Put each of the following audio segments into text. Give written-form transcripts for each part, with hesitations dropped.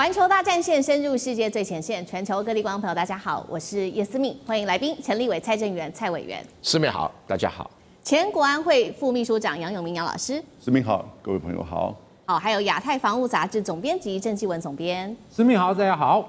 环球大战线深入世界最前线，全球各地观众朋友，大家好，我是叶思密，欢迎来宾陈立伟、蔡正元、蔡委员。思密好，大家好。前国安会副秘书长杨永明杨老师。思密好，各位朋友好。好，还有亚太防务杂志总编辑郑继文总编。思密好，大家好。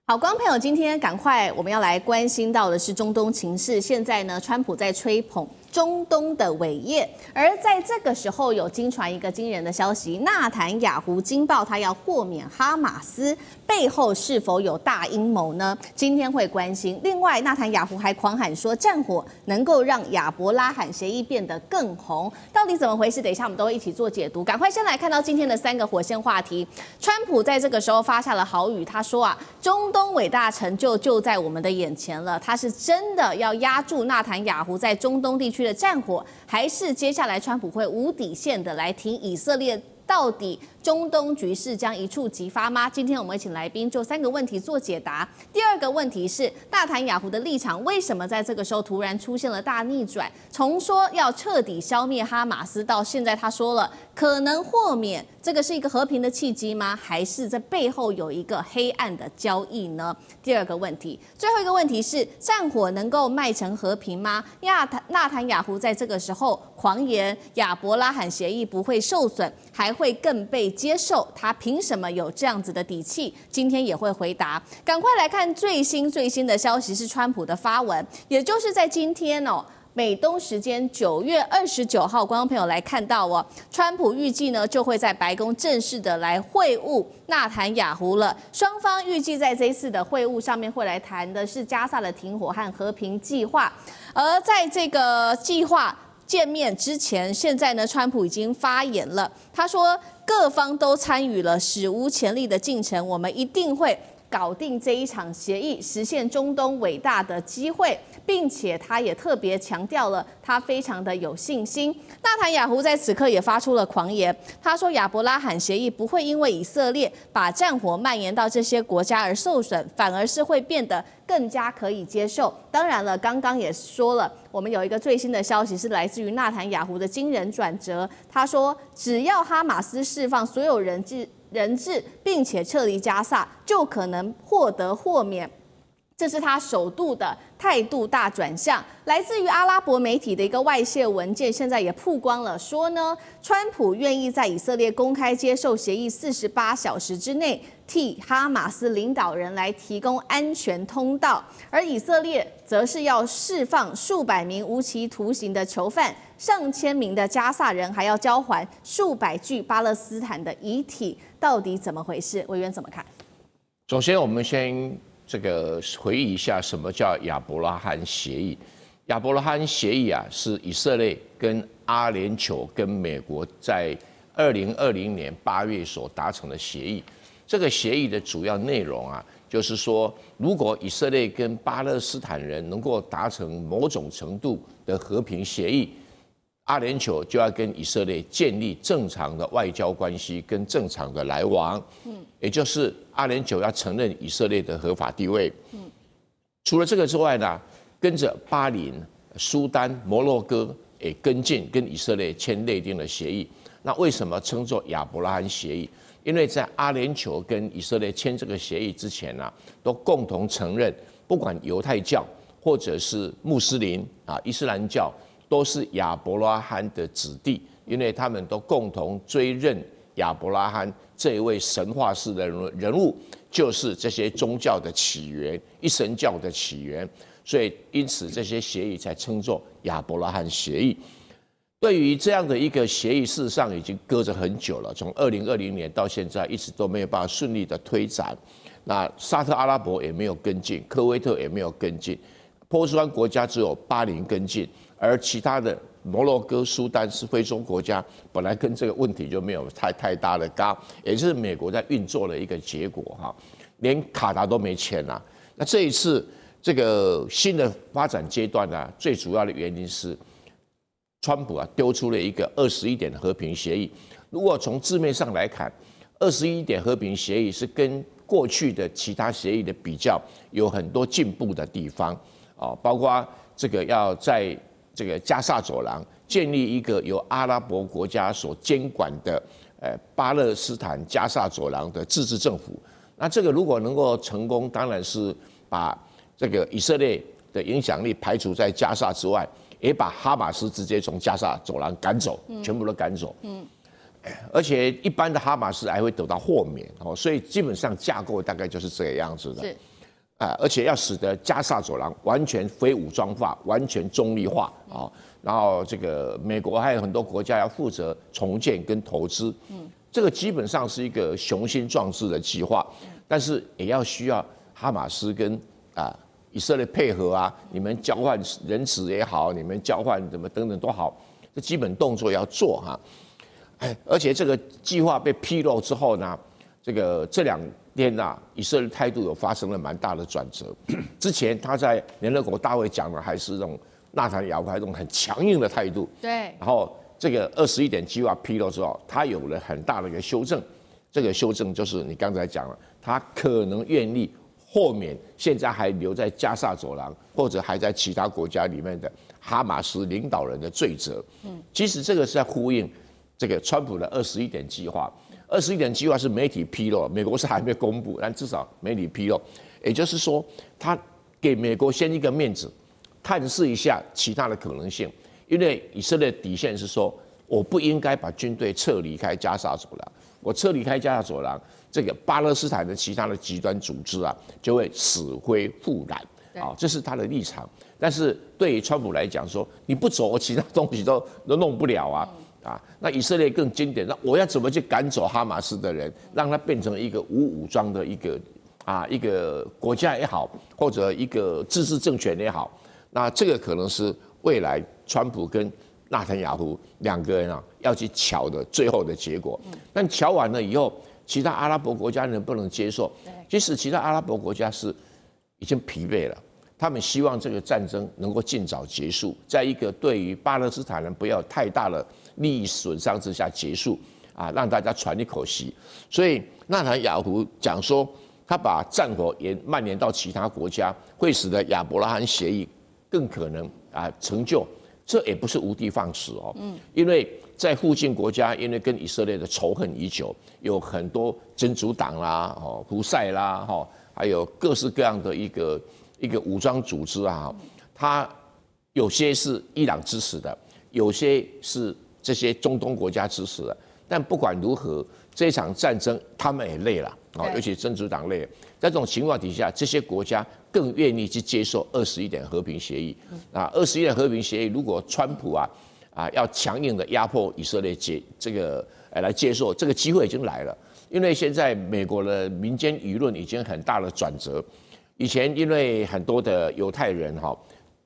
好，观众朋友，今天赶快我们要来关心到的是中东情势。现在呢，川普在吹捧中东的伟业，而在这个时候有惊传一个惊人的消息，纳坦雅胡惊爆他要豁免哈马斯，背后是否有大阴谋呢？今天会关心。另外，纳坦雅胡还狂喊说战火能够让亚伯拉罕协议变得更红，到底怎么回事？等一下我们都会一起做解读。赶快先来看到今天的3个火线话题。川普在这个时候发下了豪语，他说啊，中东伟大成就就在我们的眼前了。他是真的要压住纳坦雅胡在中东地区的战火，还是接下来川普会无底线的来挺以色列？到底中东局势将一触即发吗？今天我们请来宾就3个问题做解答。第2个问题是纳坦雅胡的立场为什么在这个时候突然出现了大逆转？从说要彻底消灭哈马斯，到现在他说了可能豁免，这个是一个和平的契机吗？还是在背后有一个黑暗的交易呢？第2个问题，最后一个问题是战火能够迈成和平吗？纳坦雅胡在这个时候狂言亚伯拉罕协议不会受损，还会更被接受，他凭什么有这样子的底气？今天也会回答。赶快来看最新的消息，是川普的发文，也就是在今天哦。美东时间9月29号，观众朋友来看到哦，川普预计呢就会在白宫正式的来会晤纳坦雅胡了。双方预计在这一次的会晤上面会来谈的是加萨的停火和和平计划，而在这个计划见面之前，现在呢，川普已经发言了，他说各方都参与了史无前例的进程，我们一定会搞定这一场协议，实现中东伟大的机会，并且他也特别强调了他非常的有信心。纳坦雅胡在此刻也发出了狂言，他说亚伯拉罕协议不会因为以色列把战火蔓延到这些国家而受损，反而是会变得更加可以接受。当然了，刚刚也说了，我们有一个最新的消息是来自于纳坦雅胡的惊人转折，他说只要哈马斯释放所有人质，并且撤离加萨，就可能获得豁免。这是他首度的态度大转向。来自于阿拉伯媒体的一个外泄文件，现在也曝光了，说呢，川普愿意在以色列公开接受协议48小时之内，替哈马斯领导人来提供安全通道，而以色列则是要释放数百名无期徒刑的囚犯，上千名的加萨人，还要交还数百具巴勒斯坦的遗体，到底怎么回事？委员怎么看？首先，我们先回忆一下什么叫亚伯拉罕协议。亚伯拉罕协议啊，是以色列跟阿联酋跟美国在2020年8月所达成的协议。这个协议的主要内容啊，就是说，如果以色列跟巴勒斯坦人能够达成某种程度的和平协议，阿联酋就要跟以色列建立正常的外交关系跟正常的来往，也就是阿联酋要承认以色列的合法地位。除了这个之外呢，跟着巴林、苏丹、摩洛哥也跟进跟以色列签内定的协议。那为什么称作亚伯拉罕协议？因为在阿联酋跟以色列签这个协议之前呢，都共同承认，不管犹太教或者是穆斯林啊、伊斯兰教，都是亚伯拉罕的子弟，因为他们都共同追认亚伯拉罕这一位神话式的人物，就是这些宗教的起源，一神教的起源。所以，因此这些协议才称作亚伯拉罕协议。对于这样的一个协议，事实上已经搁着很久了，从2020年到现在，一直都没有办法顺利的推展。那沙特阿拉伯也没有跟进，科威特也没有跟进，波斯湾国家只有巴林跟进，而其他的摩洛哥、苏丹是非洲国家，本来跟这个问题就没有太大的嘎，也就是美国在运作的一个结果哈。连卡达都没签啊。那这一次这个新的发展阶段呢，最主要的原因是，川普啊丢出了一个21点的和平协议。如果从字面上来看，21点和平协议是跟过去的其他协议的比较有很多进步的地方啊，包括这个要在这个加萨走廊建立一个由阿拉伯国家所监管的巴勒斯坦加萨走廊的自治政府那这个如果能够成功，当然是把这个以色列的影响力排除在加沙之外，也把哈马斯直接从加沙走廊赶走，全部都赶走。而且一般的哈马斯还会得到豁免哦，所以基本上架构大概就是这个样子的。是。而且要使得加沙走廊完全非武装化、完全中立化啊。然后这个美国还有很多国家要负责重建跟投资。这个基本上是一个雄心壮志的计划，但是也要需要哈马斯跟以色列配合啊，你们交换人质也好，你们交换怎么等等都好，这基本动作要做哈。而且这个计划被披露之后呢，这2天以色列态度有发生了蛮大的转折。之前他在联合国大会讲的还是这种纳坦雅胡这种很强硬的态度，对。然后这个21点计划披露之后，他有了很大的一个修正。这个修正就是你刚才讲了，他可能愿意豁免现在还留在加沙走廊或者还在其他国家里面的哈马斯领导人的罪责。其实这个是在呼应这个川普的21点计划。21点计划是媒体披露，美国是还没公布，但至少媒体披露。也就是说，他给美国先一个面子，探视一下其他的可能性。因为以色列底线是说，我不应该把军队撤离开加沙走廊，我撤离开加沙走廊，这个巴勒斯坦的其他的极端组织就会死灰复燃这是他的立场。但是对于川普来讲说，你不走，我其他东西都弄不了那以色列更经典，那我要怎么去赶走哈马斯的人，让他变成一个无武装的一个国家也好，或者一个自治政权也好，那这个可能是未来川普跟纳坦雅胡2个人要去瞧的最后的结果。但瞧完了以后，其他阿拉伯国家能不能接受？即使其他阿拉伯国家是已经疲惫了，他们希望这个战争能够尽早结束，在一个对于巴勒斯坦人不要太大的利益损伤之下结束让大家喘一口气。所以纳坦雅胡讲说，他把战火蔓延到其他国家，会使得亚伯拉罕协议更可能成就。这也不是无的放矢因为在附近国家，因为跟以色列的仇恨已久，有很多真主党啦、胡塞啦、还有各式各样的一个武装组织它有些是伊朗支持的，有些是这些中东国家支持的。但不管如何，这场战争他们也累了尤其真主党累了。在这种情况底下，这些国家更愿意去接受21点和平协议21点和平协议，如果川普要强硬的压迫以色列来接受，这个机会已经来了。因为现在美国的民间舆论已经很大的转折。以前因为很多的犹太人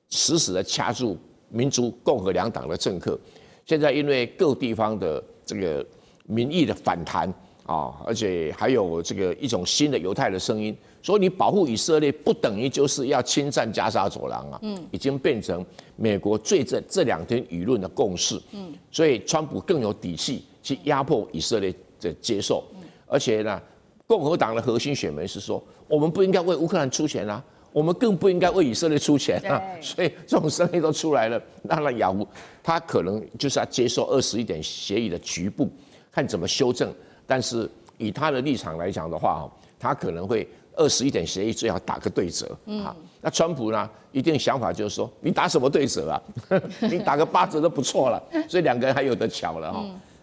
死死的掐住民主共和2党的政客，现在因为各地方的这个民意的反弹而且还有一种新的犹太的声音，说你保护以色列不等于就是要侵占加沙走廊已经变成美国这2天舆论的共识。所以川普更有底气去压迫以色列的接受。而且呢，共和党的核心选民是说，我们不应该为乌克兰出钱我们更不应该为以色列出钱所以这种声音都出来了。那雅胡他可能就是要接受21点协议的局部，看怎么修正。但是以他的立场来讲的话他可能会21点协议最好打个对折那川普呢，一定想法就是说，你打什么对折你打个8折都不错了。所以2个人还有得瞧了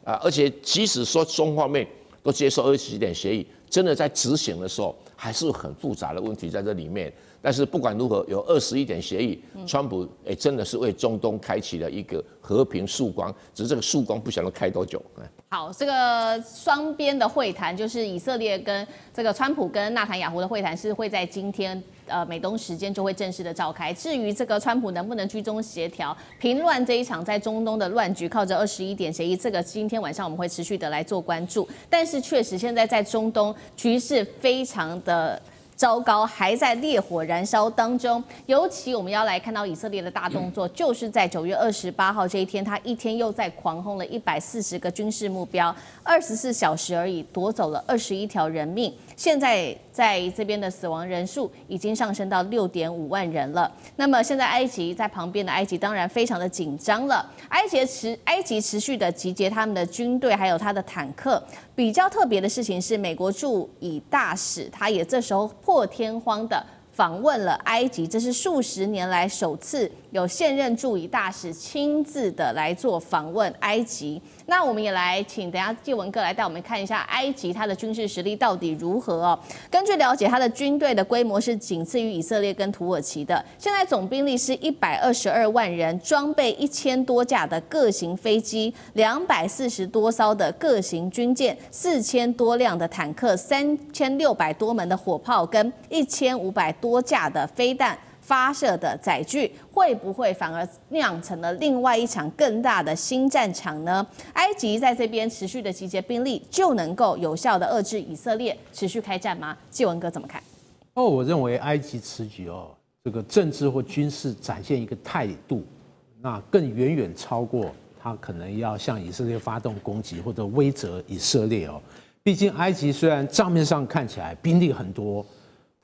而且即使说双方面都接受21点协议，真的在执行的时候还是有很复杂的问题在这里面。但是不管如何，有21点协议，川普真的是为中东开启了一个和平曙光，只是这个曙光不晓得开多久。好，这个双边的会谈，就是以色列跟这个川普跟纳坦雅胡的会谈，是会在今天美东时间就会正式的召开。至于这个川普能不能居中协调平乱这一场在中东的乱局，靠着21点协议，这个今天晚上我们会持续的来做关注。但是确实现在在中东局势非常的糟糕，还在烈火燃烧当中。尤其我们要来看到以色列的大动作，就是在9月28号这一天，他一天又在狂轰了140个军事目标，24小时而已夺走了21条人命。现在在这边的死亡人数已经上升到6.5万人了。那么现在埃及在旁边的埃及当然非常的紧张了。埃及持续的集结他们的军队，还有他的坦克。比较特别的事情是，美国驻以大使他也这时候破天荒的访问了埃及，这是数十年来首次有现任驻以大使亲自的来做访问埃及。那我们也来请等一下介文哥来带我们看一下埃及它的军事实力到底如何哦。根据了解，它的军队的规模是仅次于以色列跟土耳其的。现在总兵力是122万人，装备1000多架的各型飞机，240多艘的各型军舰，4000多辆的坦克，3600多门的火炮跟1500多架的飞弹发射的载具，会不会反而酿成了另外一场更大的新战场呢？埃及在这边持续的集结兵力，就能够有效的遏制以色列持续开战吗？介文哥怎么看？我认为埃及此举这个政治或军事展现一个态度，那更远远超过他可能要向以色列发动攻击或者威慑以色列毕竟埃及虽然账面上看起来兵力很多，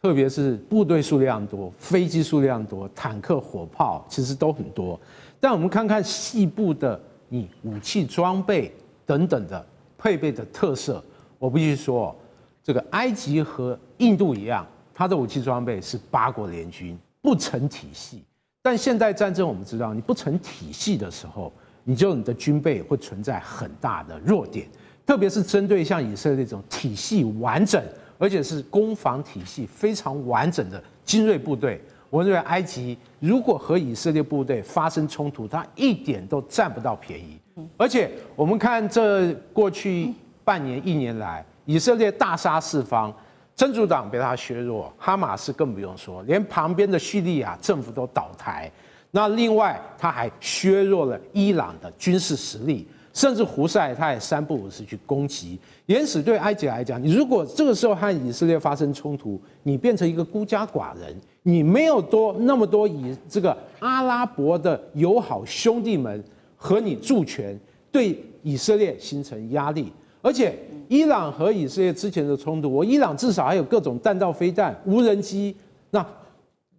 特别是部队数量多、飞机数量多、坦克、火炮其实都很多，但我们看看细部的你武器装备等等的配备的特色，我必须说，这个埃及和印度一样，它的武器装备是8国联军，不成体系。但现代战争我们知道，你不成体系的时候，你的军备会存在很大的弱点，特别是针对像以色列这种体系完整，而且是攻防体系非常完整的精锐部队。我认为埃及如果和以色列部队发生冲突，它一点都占不到便宜。而且我们看这过去半年、1年来，以色列大杀四方，真主党被他削弱，哈马斯更不用说，连旁边的叙利亚政府都倒台。那另外，他还削弱了伊朗的军事实力，甚至胡塞他也3不5时去攻击。因此，对埃及来讲，你如果这个时候和以色列发生冲突，你变成一个孤家寡人，你没有那么多以这个阿拉伯的友好兄弟们和你助拳，对以色列形成压力。而且，伊朗和以色列之前的冲突，伊朗至少还有各种弹道飞弹、无人机，那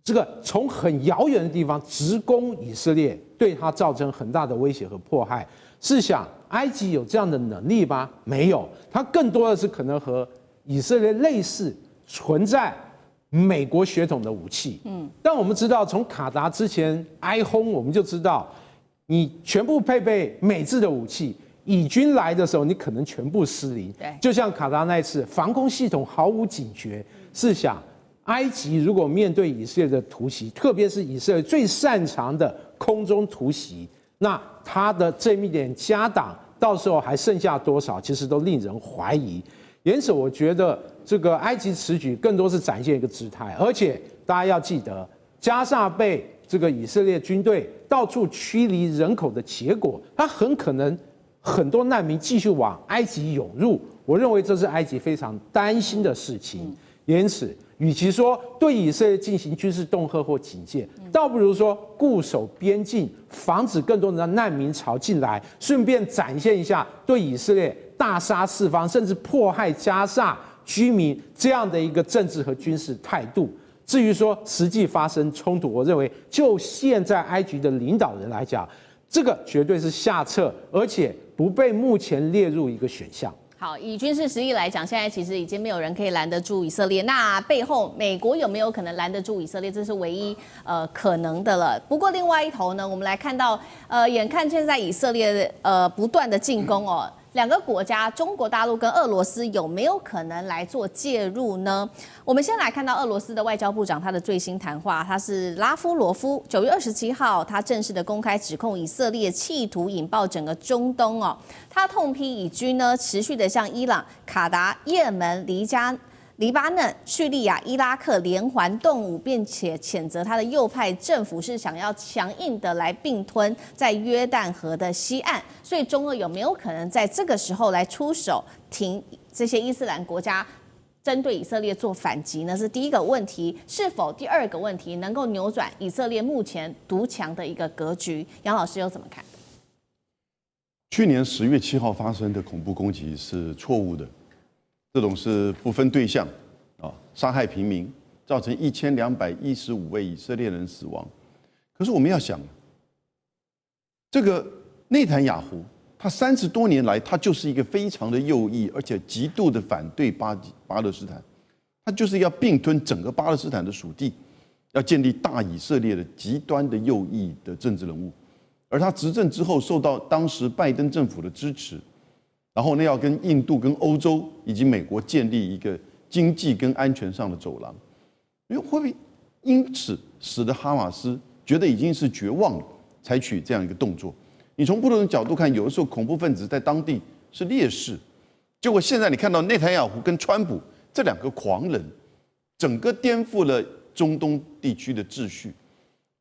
这个从很遥远的地方直攻以色列，对它造成很大的威胁和迫害。试想，埃及有这样的能力吗？没有，它更多的是可能和以色列类似，存在美国血统的武器。但我们知道，从卡达之前哀轰，我们就知道，你全部配备美制的武器，以军来的时候，你可能全部失灵。就像卡达那一次，防空系统毫无警觉。试想，埃及如果面对以色列的突袭，特别是以色列最擅长的空中突袭，那他的这一点家当，到时候还剩下多少，其实都令人怀疑。因此，我觉得这个埃及此举更多是展现一个姿态，而且大家要记得，加沙被这个以色列军队到处驱离人口的结果，它很可能很多难民继续往埃及涌入。我认为这是埃及非常担心的事情。因此，与其说对以色列进行军事恫吓或警戒，倒不如说固守边境，防止更多的难民潮进来，顺便展现一下对以色列大杀四方，甚至迫害加沙居民这样的一个政治和军事态度。至于说实际发生冲突，我认为就现在埃及的领导人来讲，这个绝对是下策，而且不被目前列入一个选项。好，以军事实力来讲，现在其实已经没有人可以拦得住以色列。那背后美国有没有可能拦得住以色列？这是唯一可能的了。不过另外一头呢，我们来看到眼看现在以色列不断的进攻哦。两个国家，中国大陆跟俄罗斯有没有可能来做介入呢？我们先来看到俄罗斯的外交部长他的最新谈话，他是拉夫罗夫，9月27号，他正式的公开指控以色列企图引爆整个中东哦。他痛批以军呢持续的向伊朗、卡达、也门、黎巴嫩、叙利亚、伊拉克连环动武，并且谴责他的右派政府是想要强硬的来并吞在约旦河的西岸，所以中俄有没有可能在这个时候来出手停这些伊斯兰国家针对以色列做反击呢？是第一个问题。是否第二个问题能够扭转以色列目前独强的一个格局？杨老师又怎么看？去年10月7号发生的恐怖攻击是错误的。这种是不分对象，杀害平民，造成1215位以色列人死亡。可是我们要想，这个内塔尼亚胡他30多年来，他就是一个非常的右翼，而且极度的反对巴勒斯坦，他就是要并吞整个巴勒斯坦的属地，要建立大以色列的极端的右翼的政治人物。而他执政之后，受到当时拜登政府的支持，然后呢，要跟印度、跟欧洲以及美国建立一个经济跟安全上的走廊。会不会因此使得哈马斯觉得已经是绝望了，采取这样一个动作？你从不同的角度看，有的时候恐怖分子在当地是劣势，结果现在你看到内塔尼亚胡跟川普这两个狂人，整个颠覆了中东地区的秩序。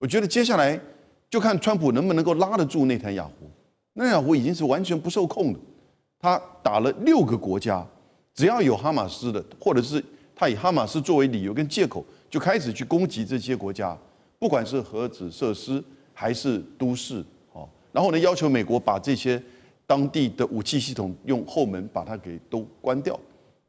我觉得接下来就看川普能不能够拉得住内塔尼亚胡。内塔尼亚胡已经是完全不受控的，他打了6个国家，只要有哈马斯的，或者是他以哈马斯作为理由跟借口，就开始去攻击这些国家，不管是核子设施还是都市。然后呢，要求美国把这些当地的武器系统用后门把它给都关掉，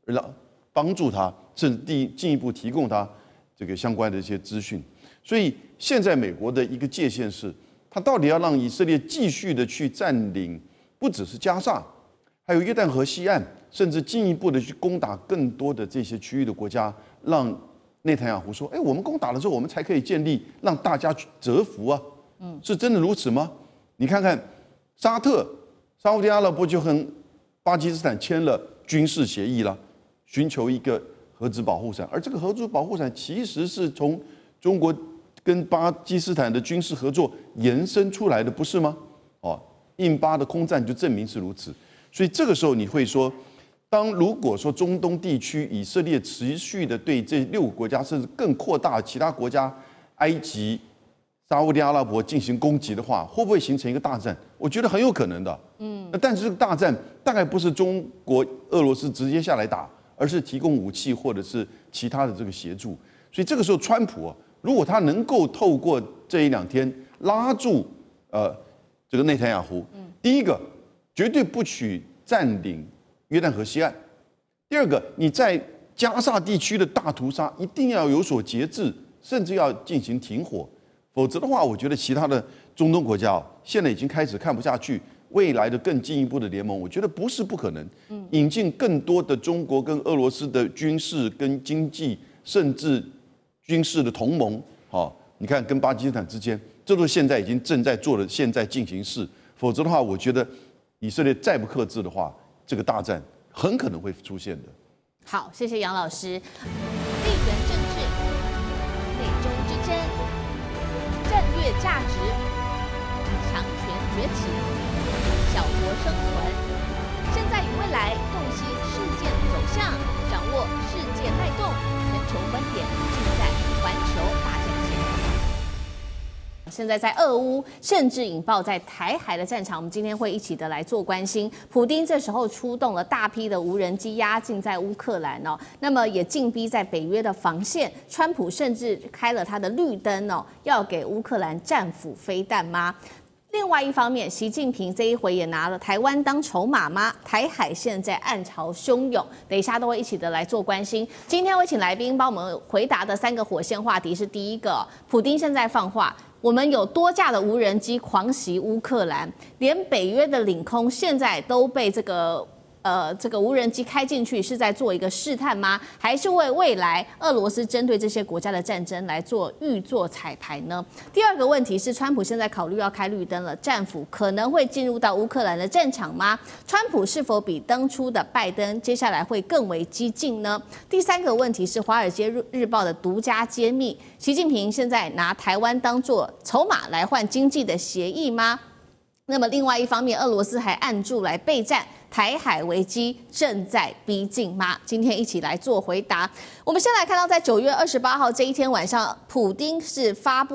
让帮助他，甚至进一步提供他这个相关的一些资讯。所以现在美国的一个界限是，他到底要让以色列继续的去占领，不只是加沙，还有约旦河西岸，甚至进一步的去攻打更多的这些区域的国家，让内塔尼亚胡说：“我们攻打了之后，我们才可以建立，让大家去折服啊。”是真的如此吗？你看看，沙烏地阿拉伯就和巴基斯坦签了军事协议了，寻求一个核子保护伞，而这个核子保护伞其实是从中国跟巴基斯坦的军事合作延伸出来的，不是吗？印巴的空战就证明是如此。所以这个时候你会说，如果说中东地区以色列持续的对这6个国家，甚至更扩大其他国家，埃及、沙烏地阿拉伯进行攻击的话，会不会形成一个大战？我觉得很有可能的。但是这个大战大概不是中国、俄罗斯直接下来打，而是提供武器或者是其他的这个协助。所以这个时候，川普如果他能够透过这1-2天拉住这个内塔尼亚胡，第一个绝对不许占领约旦河西岸；第二个，你在加沙地区的大屠杀一定要有所节制，甚至要进行停火。否则的话，我觉得其他的中东国家现在已经开始看不下去，未来的更进一步的联盟，我觉得不是不可能。引进更多的中国跟俄罗斯的军事跟经济，甚至军事的同盟。你看跟巴基斯坦之间，这都现在已经正在做的现在进行式。否则的话，我觉得以色列再不克制的话，这个大战很可能会出现的。好，谢谢杨老师。地缘政治、美中之争、战略价值、强权崛起、小国生存，现在与未来洞悉事件走向，掌握世界脉动，全球观点尽在环球大战线。现在在俄乌，甚至引爆在台海的战场，我们今天会一起的来做关心。普丁这时候出动了大批的无人机压境在乌克兰哦，那么也进逼在北约的防线。川普甚至开了他的绿灯哦，要给乌克兰战斧飞弹吗？另外一方面，习近平这一回也拿了台湾当筹码吗？台海现在暗潮汹涌，等一下都会一起的来做关心。今天会请来宾帮我们回答的3个火线话题是：第一个，普丁现在放话，我们有多架的无人机狂袭乌克兰，连北约的领空现在都被这个无人机开进去，是在做一个试探吗？还是为未来俄罗斯针对这些国家的战争来做预做彩排呢？第二个问题是，川普现在考虑要开绿灯了，战斧可能会进入到乌克兰的战场吗？川普是否比当初的拜登接下来会更为激进呢？第三个问题是，《华尔街日报》的独家揭秘，习近平现在拿台湾当作筹码来换经济的协议吗？那么另外一方面，俄罗斯还按住来备战，台海危机正在逼近吗？今天一起来做回答。我们先来看到，在9月28号这一天晚上，普丁是发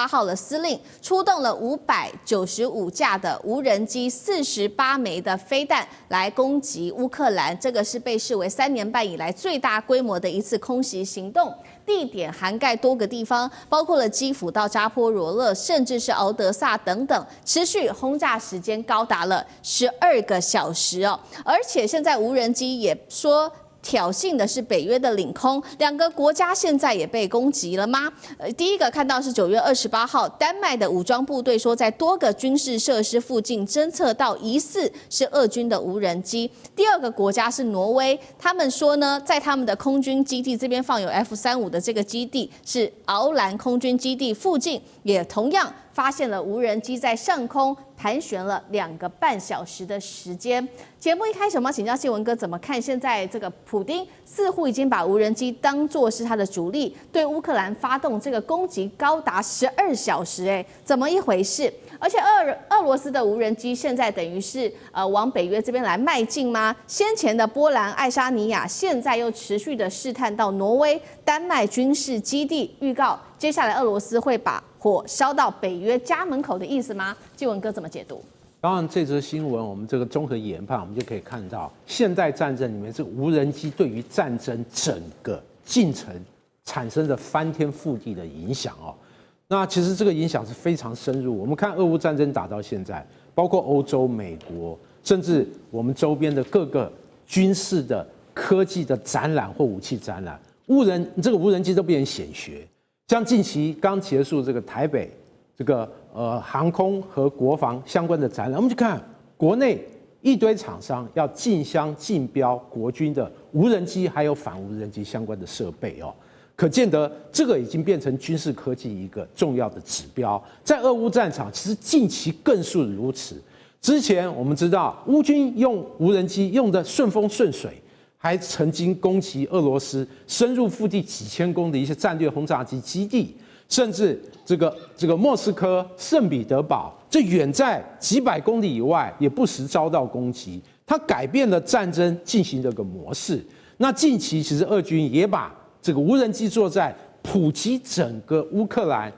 号了司令，出动了595架的无人机、48枚的飞弹来攻击乌克兰。这个是被视为3年半以来最大规模的一次空袭行动。地点涵盖多个地方，包括了基辅到扎波罗热，甚至是敖德萨等等，持续轰炸时间高达了12个小时哦。而且现在无人机也说挑衅的是北约的领空，两个国家现在也被攻击了吗？第一个看到是9月28号，丹麦的武装部队说在多个军事设施附近侦测到疑似是俄军的无人机。第二个国家是挪威，他们说呢，在他们的空军基地这边放有 F-35的这个基地是奥兰空军基地附近，也同样发现了无人机在上空盘旋了2个半小时的时间。节目一开始，我们要请教新闻哥怎么看现在这个普丁似乎已经把无人机当作是他的主力，对乌克兰发动这个攻击高达12小时，怎么一回事？而且俄罗斯的无人机现在等于是往北约这边来迈进吗？先前的波兰爱沙尼亚，现在又持续的试探到挪威、丹麦军事基地，预告接下来俄罗斯会把火烧到北约家门口的意思吗？继文哥怎么解读？当然，这则新闻我们这个综合研判，我们就可以看到，现代战争里面这个无人机对于战争整个进程产生了翻天覆地的影响哦。那其实这个影响是非常深入。我们看俄乌战争打到现在，包括欧洲、美国，甚至我们周边的各个军事的科技的展览或武器展览，这个无人机都变成显学。像近期刚结束这个台北这个航空和国防相关的展览，我们去看国内一堆厂商要竞相竞标国军的无人机还有反无人机相关的设备哦，可见得这个已经变成军事科技一个重要的指标。在俄乌战场，其实近期更是如此。之前我们知道乌军用无人机用的顺风顺水，还曾经攻击俄罗斯深入腹地几千公里的一些战略轰炸机基地，甚至这个莫斯科、圣彼得堡，这远在几百公里以外，也不时遭到攻击。它改变了战争进行这个模式。那近期其实俄军也把这个无人机作战普及整个乌克兰，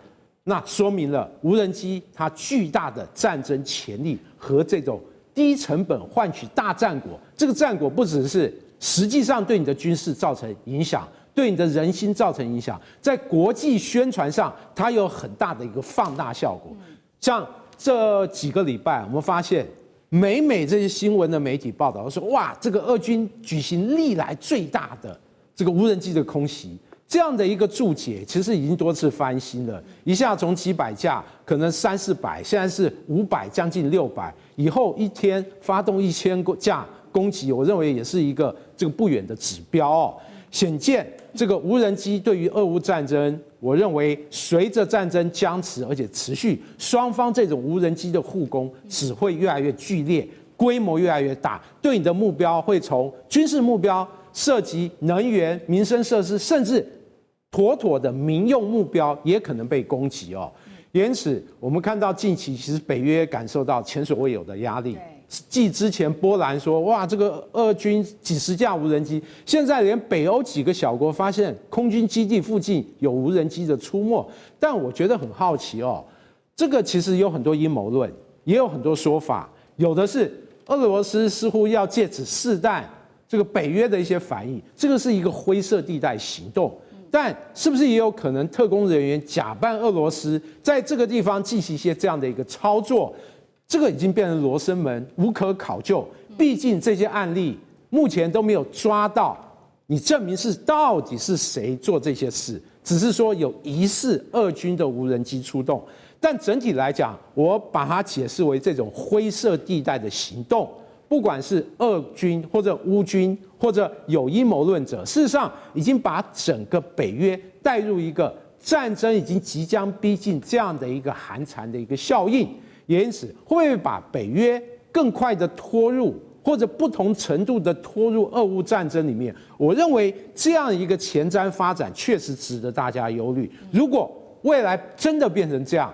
那说明了无人机它巨大的战争潜力和这种低成本换取大战果。这个战果不只是实际上对你的军事造成影响，对你的人心造成影响，在国际宣传上，它有很大的一个放大效果。像这几个礼拜，我们发现美这些新闻的媒体报道说，哇，这个俄军举行历来最大的这个无人机的空袭，这样的一个注解，其实已经多次翻新了，一下从几百架，可能300-400，现在是500，将近600，以后一天发动1000架攻击，我认为也是一个这个不远的指标哦。显见这个无人机对于俄乌战争，我认为随着战争僵持而且持续，双方这种无人机的互攻只会越来越剧烈，规模越来越大，对你的目标会从军事目标涉及能源、民生设施，甚至妥妥的民用目标也可能被攻击哦。因此，我们看到近期其实北约感受到前所未有的压力。继之前波兰说，哇，这个俄军几十架无人机，现在连北欧几个小国发现空军基地附近有无人机的出没。但我觉得很好奇哦，这个其实有很多阴谋论，也有很多说法，有的是俄罗斯似乎要借此试探这个北约的一些反应，这个是一个灰色地带行动。但是不是也有可能特工人员假扮俄罗斯，在这个地方进行一些这样的一个操作？这个已经变成罗生门，无可考究。毕竟这些案例目前都没有抓到，你证明是到底是谁做这些事，只是说有疑似俄军的无人机出动。但整体来讲，我把它解释为这种灰色地带的行动，不管是俄军或者乌军或者有阴谋论者，事实上已经把整个北约带入一个战争已经即将逼近这样的一个寒蝉的一个效应。因此，会不会把北约更快的拖入，或者不同程度的拖入俄乌战争里面？我认为这样一个前瞻发展确实值得大家忧虑。如果未来真的变成这样，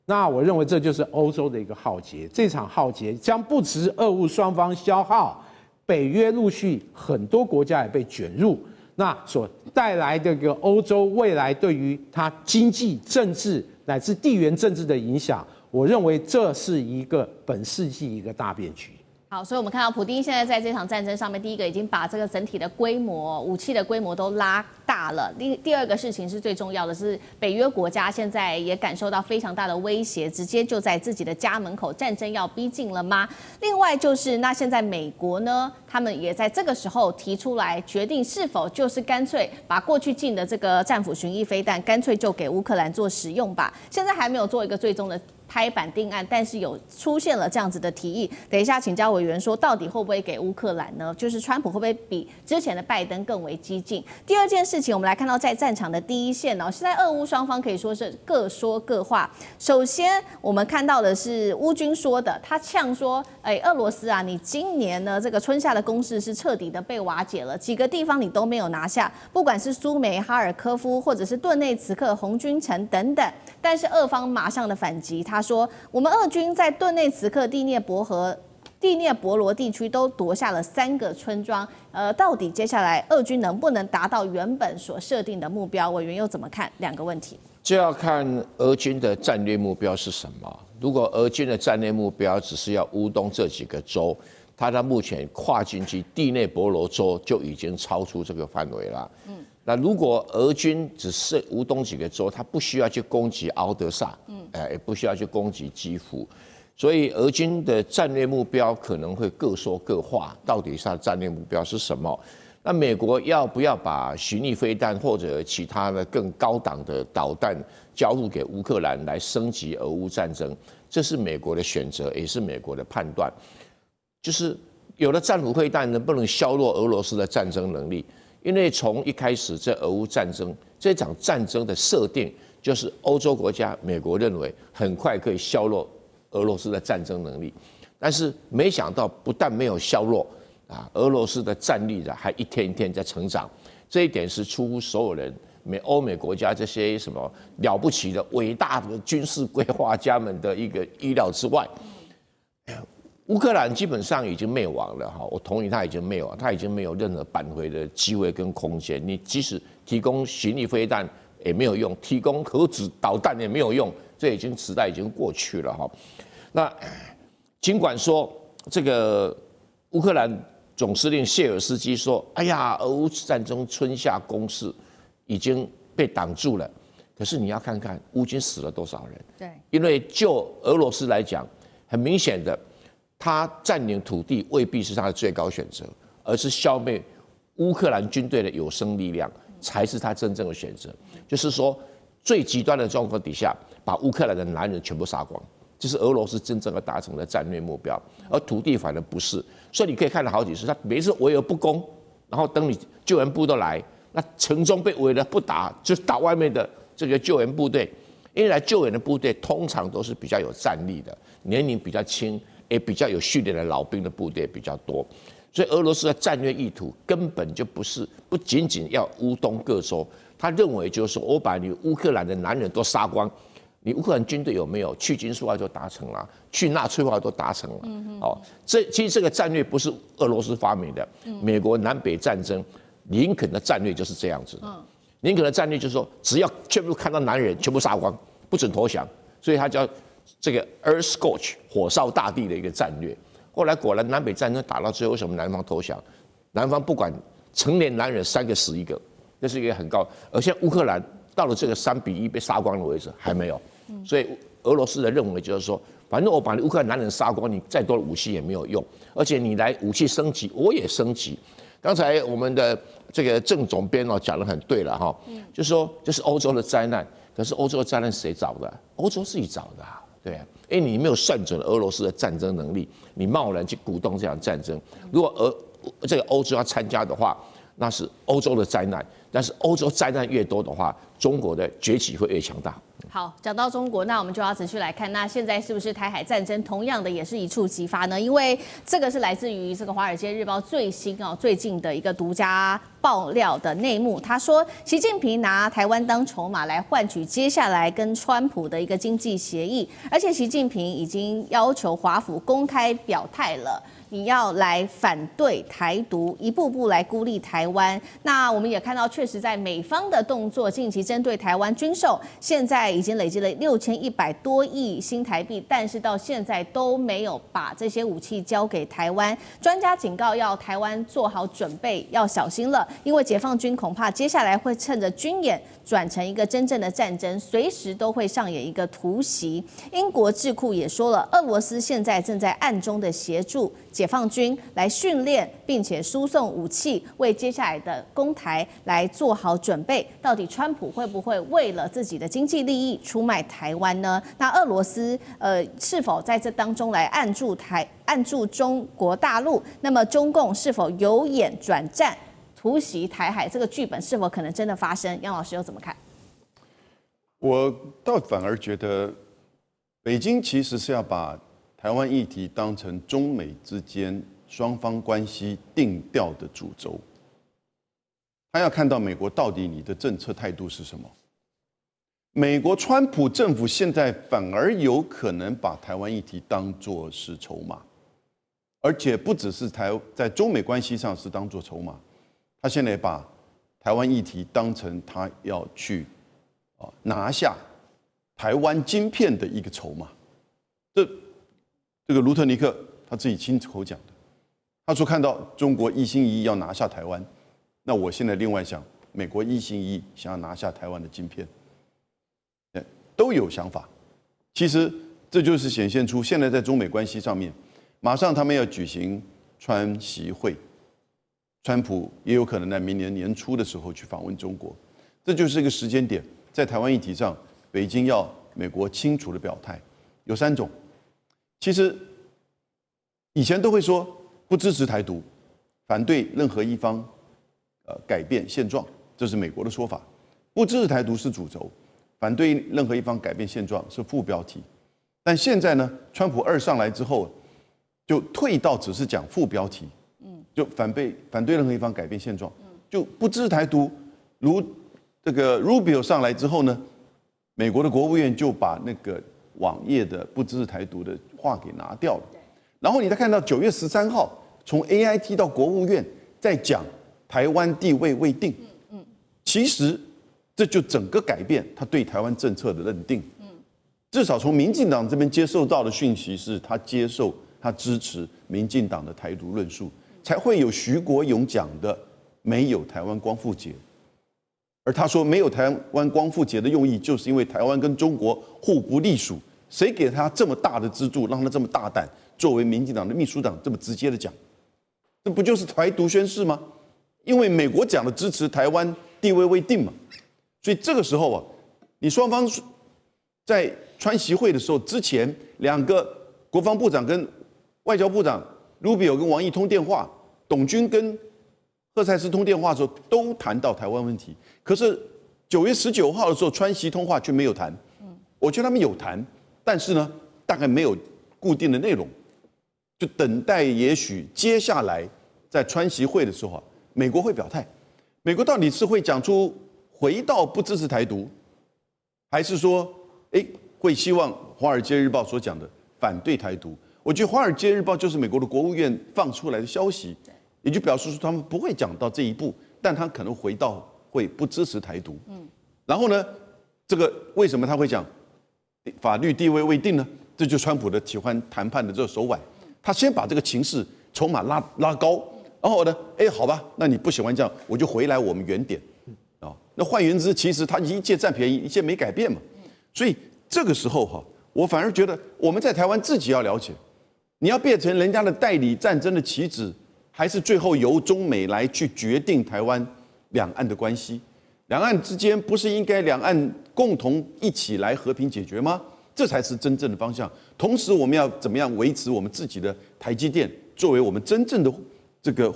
那我认为这就是欧洲的一个浩劫。这场浩劫将不止俄乌双方消耗，北约陆续很多国家也被卷入，那所带来的一个欧洲未来对于它经济、政治乃至地缘政治的影响。我认为这是一个本世纪一个大变局。好，所以我们看到普丁现在在这场战争上面，第一个已经把这个整体的规模、武器的规模都拉大了。第二个事情是最重要的是，北约国家现在也感受到非常大的威胁，直接就在自己的家门口，战争要逼近了吗？另外就是，那现在美国呢，他们也在这个时候提出来决定，是否就是干脆把过去进的这个战斧巡弋飞弹，干脆就给乌克兰做使用吧。现在还没有做一个最终的拍板定案，但是有出现了这样子的提议。等一下请教委员说，到底会不会给乌克兰呢？就是川普会不会比之前的拜登更为激进？第二件事情，我们来看到在战场的第一线哦，现在俄乌双方可以说是各说各话。首先，我们看到的是乌军说的，他呛说：“俄罗斯啊，你今年呢这个春夏的攻势是彻底的被瓦解了，几个地方你都没有拿下，不管是苏梅、哈尔科夫，或者是顿内茨克、红军城等等。但是俄方马上的反击，他说我们俄军在顿内茨克、第聂伯罗地区都夺下了3个村庄。到底接下来俄军能不能达到原本所设定的目标？委员又怎么看？2个问题。这要看俄军的战略目标是什么。如果俄军的战略目标只是要乌东这几个州，他到目前跨进去第聂伯罗州就已经超出这个范围了。那如果俄军只是乌东几个州，他不需要去攻击敖德萨，也不需要去攻击基辅，所以俄军的战略目标可能会各说各话，到底他的战略目标是什么？那美国要不要把巡弋飞弹或者其他的更高档的导弹交付给乌克兰来升级俄乌战争？这是美国的选择，也是美国的判断。就是有了战斧飞弹能不能削弱俄罗斯的战争能力？因为从一开始这俄乌战争这场战争的设定，就是欧洲国家美国认为很快可以削弱俄罗斯的战争能力，但是没想到不但没有削弱俄罗斯的战力还一天一天在成长，这一点是出乎所有人欧美国家这些什么了不起的伟大的军事规划家们的一个意料之外。乌克兰基本上已经灭亡了哈，我同意他已经灭亡，他已经没有任何扳回的机会跟空间。你即使提供巡弋飞弹也没有用，提供核子导弹也没有用，这时代已经过去了哈。那尽管说这个乌克兰总司令谢尔斯基说：“哎呀，俄乌战争春夏攻势已经被挡住了。”可是你要看看乌军死了多少人？对，因为就俄罗斯来讲，很明显的。他占领土地未必是他的最高选择，而是消灭乌克兰军队的有生力量才是他真正的选择。就是说，最极端的状况底下，把乌克兰的男人全部杀光，这是俄罗斯真正要达成的战略目标。而土地反而不是，所以你可以看到好几次，他每次围而不攻，然后等你救援部都来，那城中被围了不打，就打外面的这个救援部队。因为来救援的部队通常都是比较有战力的，年龄比较轻。也比较有训练的老兵的部队比较多，所以俄罗斯的战略意图根本就不仅仅要乌东各州，他认为就是说我把你乌克兰的男人都杀光，你乌克兰军队有没有去军事化就达成了，去纳粹化都达成了。其实这个战略不是俄罗斯发明的，美国南北战争，林肯的战略就是这样子。林肯的战略就是说，只要全部看到男人全部杀光，不准投降，所以他叫这个 Earth Scorch 火烧大地的一个战略。后来果然南北战争打到最后，为什么南方投降？南方不管成年男人3个死1个，这是一个很高。而现在乌克兰到了这个3-1被杀光的位置还没有，所以俄罗斯的认为就是说，反正我把你乌克兰男人杀光，你再多的武器也没有用，而且你来武器升级，我也升级。刚才我们的这个郑总编讲得很对了哈，就说这是欧洲的灾难，可是欧洲的灾难谁找的？欧洲自己找的。对啊，因为你没有算准俄罗斯的战争能力，你贸然去鼓动这场战争。如果这个欧洲要参加的话，那是欧洲的灾难。但是欧洲灾难越多的话，中国的崛起会越强大。好，讲到中国，那我们就要持续来看，那现在是不是台海战争同样的也是一触即发呢？因为这个是来自于这个《华尔街日报》最近的一个独家爆料的内幕。他说，习近平拿台湾当筹码来换取接下来跟川普的一个经济协议，而且习近平已经要求华府公开表态了。你要来反对台独，一步步来孤立台湾。那我们也看到，确实在美方的动作，近期针对台湾军售，现在已经累积了6100多亿新台币，但是到现在都没有把这些武器交给台湾。专家警告，要台湾做好准备，要小心了，因为解放军恐怕接下来会趁着军演转成一个真正的战争，随时都会上演一个突袭。英国智库也说了，俄罗斯现在正在暗中的协助解放军来训练，并且输送武器，为接下来的攻台来做好准备。到底川普会不会为了自己的经济利益出卖台湾呢？那俄罗斯是否在这当中来按住中国大陆？那么中共是否由演转战，突袭台海？这个剧本是否可能真的发生？杨老师又怎么看？我倒反而觉得，北京其实是要把台湾议题当成中美之间双方关系定调的主轴。他要看到美国到底你的政策态度是什么。美国川普政府现在反而有可能把台湾议题当作是筹码，而且不只是在中美关系上是当作筹码，他现在把台湾议题当成他要去拿下台湾晶片的一个筹码。这个卢特尼克他自己亲口讲的，他说看到中国一心一意要拿下台湾，那我现在另外想，美国一心一意想要拿下台湾的晶片，都有想法。其实这就是显现出现在在中美关系上面，马上他们要举行川习会，川普也有可能在明年年初的时候去访问中国，这就是一个时间点。在台湾议题上，北京要美国清楚的表态，有3种。其实以前都会说不支持台独，反对任何一方改变现状，这是美国的说法。不支持台独是主轴，反对任何一方改变现状是副标题。但现在呢，川普2上来之后，就退到只是讲副标题，就反对任何一方改变现状，就不支持台独。如这个 Rubio 上来之后呢，美国的国务院就把那个网页的不支持台独的话给拿掉了。然后你再看到9月13号，从 AIT 到国务院在讲台湾地位未定，其实这就整个改变他对台湾政策的认定。至少从民进党这边接受到的讯息是，他支持民进党的台独论述，才会有徐国勇讲的没有台湾光复节。而他说没有台湾光复节的用意，就是因为台湾跟中国互不隶属，谁给他这么大的资助，让他这么大胆，作为民进党的秘书长这么直接的讲，这不就是台独宣誓吗？因为美国讲的支持台湾地位未定嘛，所以这个时候啊，你双方在川习会的时候之前，2个国防部长跟外交部长 Rubio 跟王毅通电话，董军跟赫塞斯通电话的时候都谈到台湾问题，可是9月19号的时候川习通话却没有谈。我觉得他们有谈，但是呢，大概没有固定的内容，就等待也许接下来在川习会的时候啊，美国会表态。美国到底是会讲出回到不支持台独，还是说会希望《华尔街日报》所讲的反对台独？我觉得《华尔街日报》就是美国的国务院放出来的消息。也就表示说他们不会讲到这一步，但他可能回到会不支持台独。然后呢，这个为什么他会讲法律地位未定呢？这就是川普的喜欢谈判的这个手腕，他先把这个情势筹码拉高，然后呢，好吧，那你不喜欢这样，我就回来我们原点啊。那换言之，其实他一届占便宜，一届没改变嘛。所以这个时候我反而觉得我们在台湾自己要了解，你要变成人家的代理战争的棋子，还是最后由中美来去决定台湾两岸的关系？两岸之间不是应该两岸共同一起来和平解决吗？这才是真正的方向。同时，我们要怎么样维持我们自己的台积电作为我们真正的这个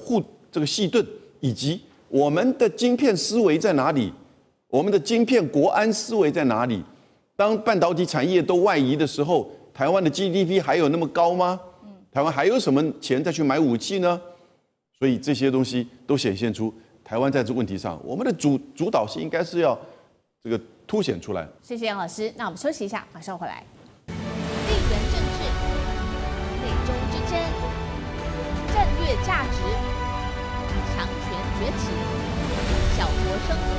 细盾，以及我们的晶片思维在哪里？我们的晶片国安思维在哪里？当半导体产业都外移的时候，台湾的 GDP 还有那么高吗？台湾还有什么钱再去买武器呢？所以这些东西都显现出台湾在这个问题上，我们的主导性应该是要这个凸显出来。谢谢杨老师，那我们休息一下，马上回来。地缘政治，美中之争，界价值，强权崛起，小国生存。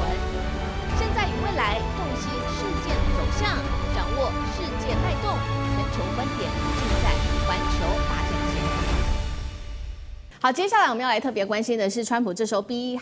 现在与未来，洞悉事件走向，掌握世界脉动，全球观点尽在环球大战线。好，接下来我们要来特别关心的是，川普这时候逼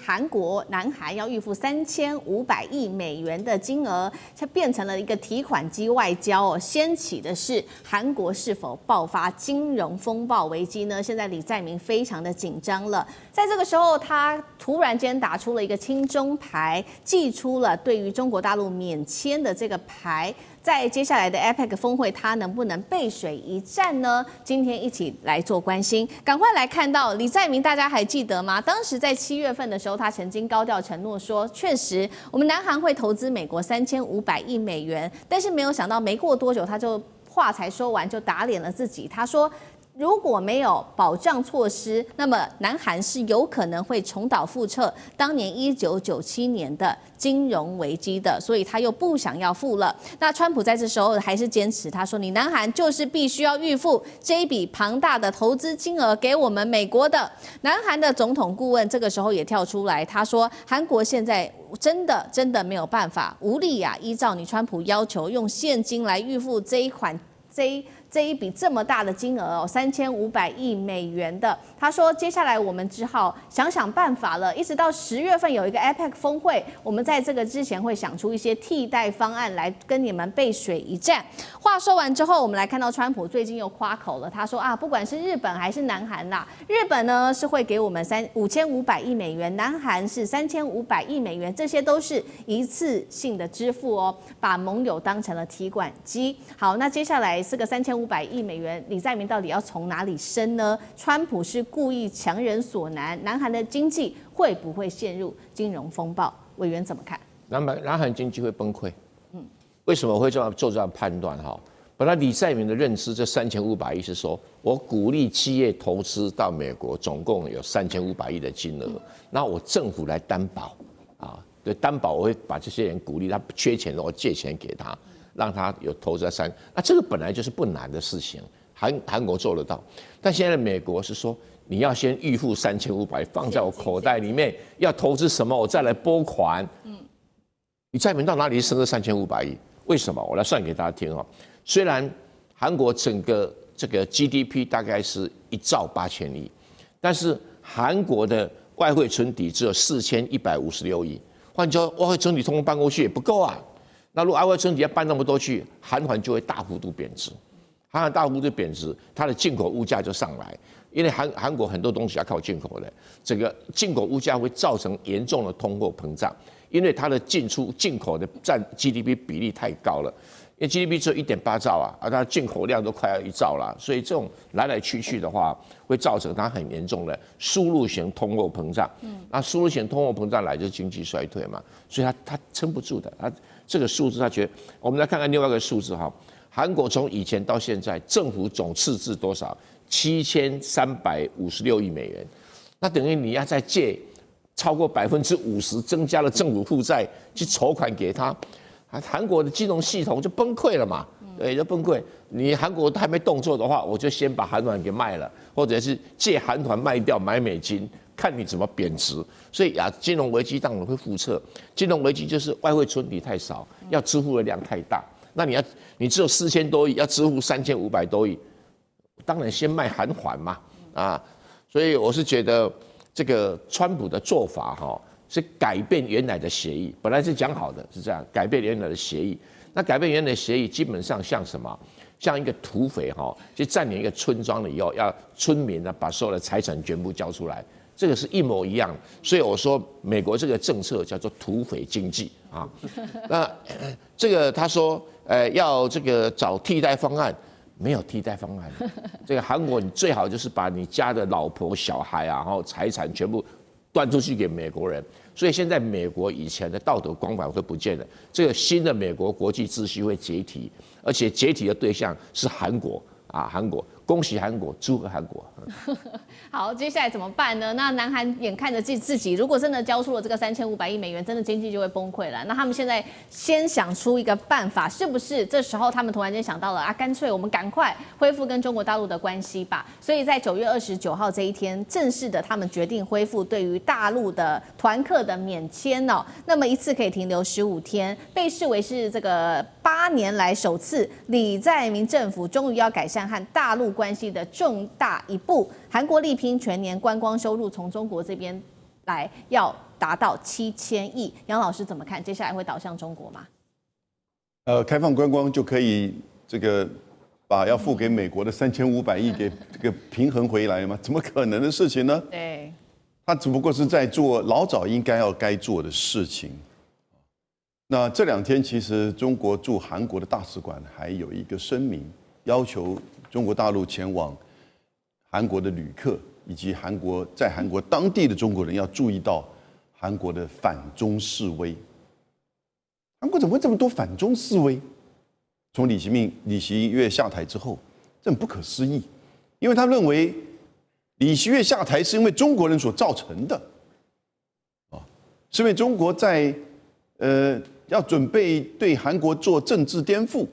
南韩要预付3500亿美元的金额，它变成了一个提款机外交哦。掀起的是韩国是否爆发金融风暴危机呢？现在李在明非常的紧张了，在这个时候，他突然间打出了一个亲中牌，祭出了对于中国大陆免签的这个牌。在接下来的 APEC 峰会，他能不能背水一战呢？今天一起来做关心，赶快来看到李在明，大家还记得吗？当时在7月份的时候，他曾经高调承诺说，确实我们南韩会投资美国3500亿美元，但是没有想到没过多久，他就话才说完就打脸了自己，他说，如果没有保障措施，那么南韩是有可能会重蹈覆辙当年1997年的金融危机的，所以他又不想要付了。那川普在这时候还是坚持，他说你南韩就是必须要预付这一笔庞大的投资金额给我们美国的。南韩的总统顾问这个时候也跳出来，他说韩国现在真的没有办法，无力啊，依照你川普要求用现金来预付这一笔这么大的金额哦，3500亿美元的。他说，接下来我们只好想办法了。一直到10月份有一个 APEC 峰会，我们在这个之前会想出一些替代方案来跟你们背水一战。话说完之后，我们来看到川普最近又夸口了，他说啊，不管是日本还是南韩啦，日本呢是会给我们5500亿美元，南韩是3500亿美元，这些都是一次性的支付哦，把盟友当成了提款机。好，那接下来这个3500亿美元，李在明到底要从哪里生呢？川普是故意强人所难，南韩的经济会不会陷入金融风暴？委员怎么看？南韩经济会崩溃。为什么会做这样判断？哈，本来李在明的认知，这3500亿是说我鼓励企业投资到美国，总共有3500亿的金额，那我政府来担保啊，对，担保我会把这些人鼓励，他缺钱我借钱给他。让他有投资在那这个本来就是不难的事情，韩国做得到，但现在美国是说你要先预付3500放在我口袋里面，要投资什么我再来拨款。李在明到哪里生这3500亿？为什么？我来算给大家听啊。虽然韩国整个这个 GDP 大概是1兆8000亿，但是韩国的外汇存底只有4156亿，换句话说，外汇存底通通搬过去也不够啊。那如果外汇存底要搬那么多去，韩元就会大幅度贬值，韩元大幅度贬值，它的进口物价就上来，因为韩国很多东西要靠进口的，整个进口物价会造成严重的通货膨胀，因为它的进口的占 GDP 比例太高了，因为 GDP 只有1.8兆啊，而它进口量都快要1兆了，所以这种来来去去的话，会造成它很严重的输入型通货膨胀。那输入型通货膨胀来就是经济衰退嘛，所以它撑不住的。这个数字，他觉得，我们来看看另外一个数字哈，韩国从以前到现在，政府总赤字多少？7356亿美元，那等于你要再借超过50%，增加了政府负债去筹款给他，韩国的金融系统就崩溃了嘛，对，就崩溃。你韩国还没动作的话，我就先把韩元给卖了，或者是借韩元卖掉买美金。看你怎么贬值，所以金融危机当然会复测。金融危机就是外汇存底太少，要支付的量太大。那你只有4000多亿，要支付3500多亿，当然先卖韩元嘛，所以我是觉得这个川普的做法是改变原来的协议，本来是讲好的是这样，改变原来的协议。那改变原来的协议基本上像什么？像一个土匪去占领一个村庄了以后，要村民呢把所有的财产全部交出来。这个是一模一样的，所以我说美国这个政策叫做土匪经济啊。那这个他说要这个找替代方案，没有替代方案。这个韩国你最好就是把你家的老婆小孩然后财产全部端出去给美国人。所以现在美国以前的道德光环会不见了，这个新的美国国际秩序会解体，而且解体的对象是韩国。韩国恭喜韩国，祝贺韩国。好，接下来怎么办呢？那南韩眼看着自己如果真的交出了这个3500亿美元，真的经济就会崩溃了。那他们现在先想出一个办法，是不是？这时候他们突然间想到了啊，干脆我们赶快恢复跟中国大陆的关系吧。所以在9月29号这一天，正式的他们决定恢复对于大陆的团客的免签哦。那么一次可以停留15天，被视为是这个8年来首次李在明政府终于要改善和大陆关系的重大一步。韩国力拼全年观光收入从中国这边来要达到7000亿，杨老师怎么看？接下来会导向中国吗？开放观光就可以这个把要付给美国的3500亿给这个平衡回来吗？怎么可能的事情呢？对，他只不过是在做老早应该做的事情。那这2天其实中国驻韩国的大使馆还有一个声明，要求中国大陆前往韩国的旅客以及在韩国当地的中国人要注意到韩国的反中示威。韩国怎么会这么多反中示威？从李习月下台之后，这很不可思议，因为他认为李习月下台是因为中国人所造成的，是因为中国在要准备对韩国做政治颠覆，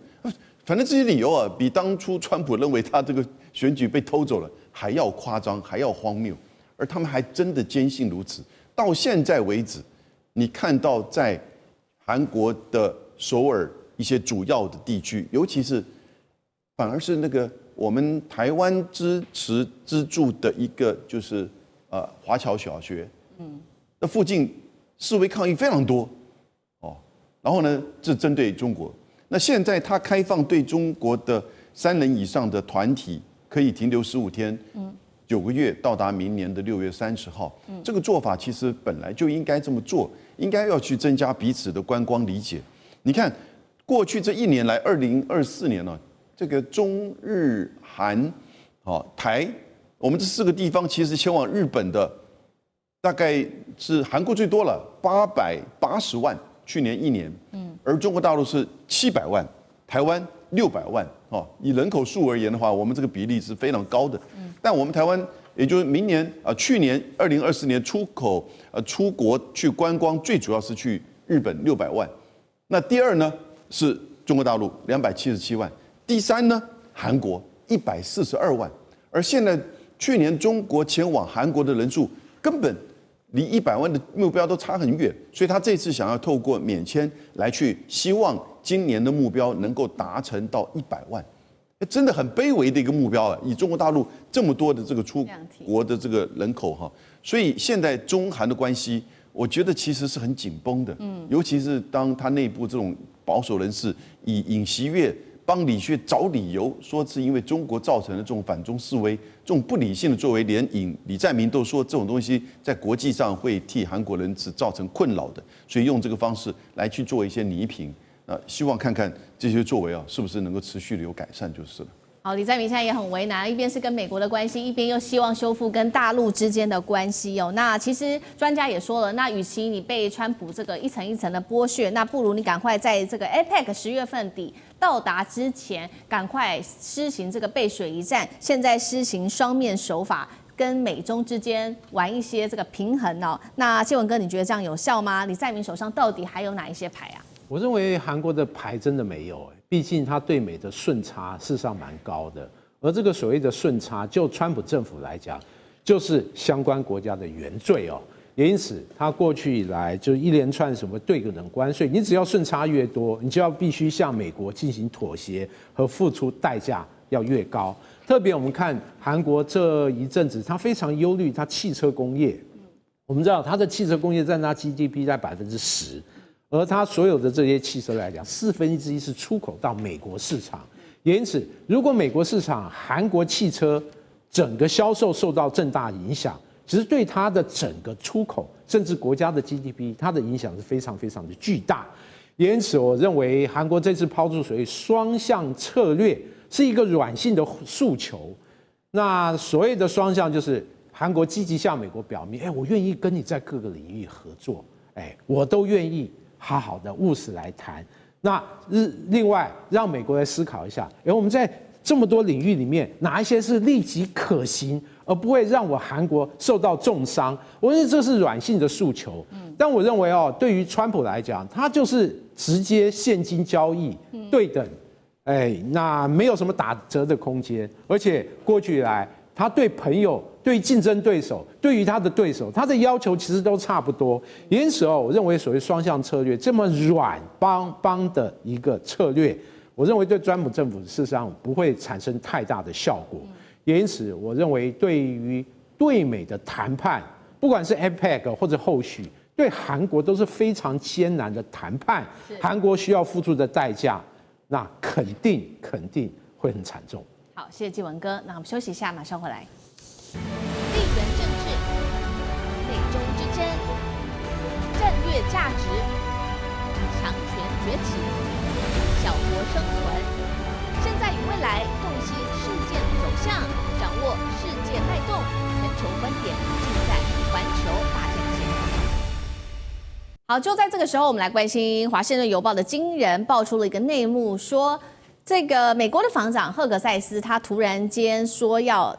反正这些理由啊，比当初川普认为他这个选举被偷走了还要夸张，还要荒谬，而他们还真的坚信如此。到现在为止，你看到在韩国的首尔一些主要的地区，尤其是反而是那个我们台湾支持资助的一个就是华侨小学，那附近示威抗议非常多，然后呢，这针对中国。那现在他开放对中国的3人以上的团体可以停留15天，9个月，到达明年的6月30号。这个做法其实本来就应该这么做，应该要去增加彼此的观光理解。你看，过去这1年来，2024年呢，这个中日韩、台，我们这4个地方其实前往日本的大概是韩国最多了，880万，去年1年，而中国大陆是700万，台湾600万，以人口数而言的话，我们这个比例是非常高的。但我们台湾，也就是明年去年2024年出国去观光，最主要是去日本600万，那第2呢是中国大陆277万，第3呢韩国142万，而现在去年中国前往韩国的人数根本离100万的目标都差很远，所以他这次想要透过免签来去，希望今年的目标能够达成到100万，真的很卑微的一个目标啊！以中国大陆这么多的这个出国的这个人口哈，所以现在中韩的关系，我觉得其实是很紧绷的，尤其是当他内部这种保守人士以尹锡悦帮李学找理由，说是因为中国造成的这种反中示威，这种不理性的作为，连李在明都说这种东西在国际上会替韩国人是造成困扰的，所以用这个方式来去做一些弭平，希望看看这些作为是不是能够持续的有改善就是了。好，李在明现在也很为难，一边是跟美国的关系，一边又希望修复跟大陆之间的关系哦。那其实专家也说了，那与其你被川普这个一层一层的剥削，那不如你赶快在这个 APEC 10月份底到达之前，赶快施行这个背水一战。现在施行双面手法，跟美中之间玩一些这个平衡哦。那建文哥，你觉得这样有效吗？李在明手上到底还有哪一些牌啊？我认为韩国的牌真的没有，毕竟他对美的顺差事实上蛮高的，而这个所谓的顺差，就川普政府来讲，就是相关国家的原罪哦。也因此，他过去以来就一连串什么对等关税，你只要顺差越多，你就要必须向美国进行妥协和付出代价要越高。特别我们看韩国这一阵子，他非常忧虑他汽车工业，我们知道他的汽车工业占他 GDP 在10%。而它所有的这些汽车来讲，1/4是出口到美国市场，也因此，如果美国市场韩国汽车整个销售受到重大影响，其实对它的整个出口，甚至国家的 GDP， 它的影响是非常非常的巨大。也因此，我认为韩国这次抛出所谓双向策略是一个软性的诉求。那所谓的双向，就是韩国积极向美国表明，我愿意跟你在各个领域合作，我都愿意。好好的务实来谈。那另外让美国来思考一下，我们在这么多领域里面，哪一些是立即可行，而不会让我韩国受到重伤？我认为这是软性的诉求。但我认为对于川普来讲，他就是直接现金交易，对等，那没有什么打折的空间。而且过去以来，他对朋友、对竞争对手、对于他的对手，他的要求其实都差不多。因此我认为所谓双向策略这么软邦的一个策略，我认为对川普政府事实上不会产生太大的效果。也因此，我认为对于对美的谈判，不管是 APEC 或者后续，对韩国都是非常艰难的谈判。韩国需要付出的代价，那肯定会很惨重。好，谢谢继文哥。那我们休息一下，马上回来。地缘政治、美中之争、战略价值、强权崛起、小国生存，现在与未来洞悉事件走向，掌握世界脉动，全球观点尽在环球大战线。好，就在这个时候，我们来关心《华盛顿邮报》的惊人爆出了一个内幕，说这个美国的防长赫格塞斯，他突然间说要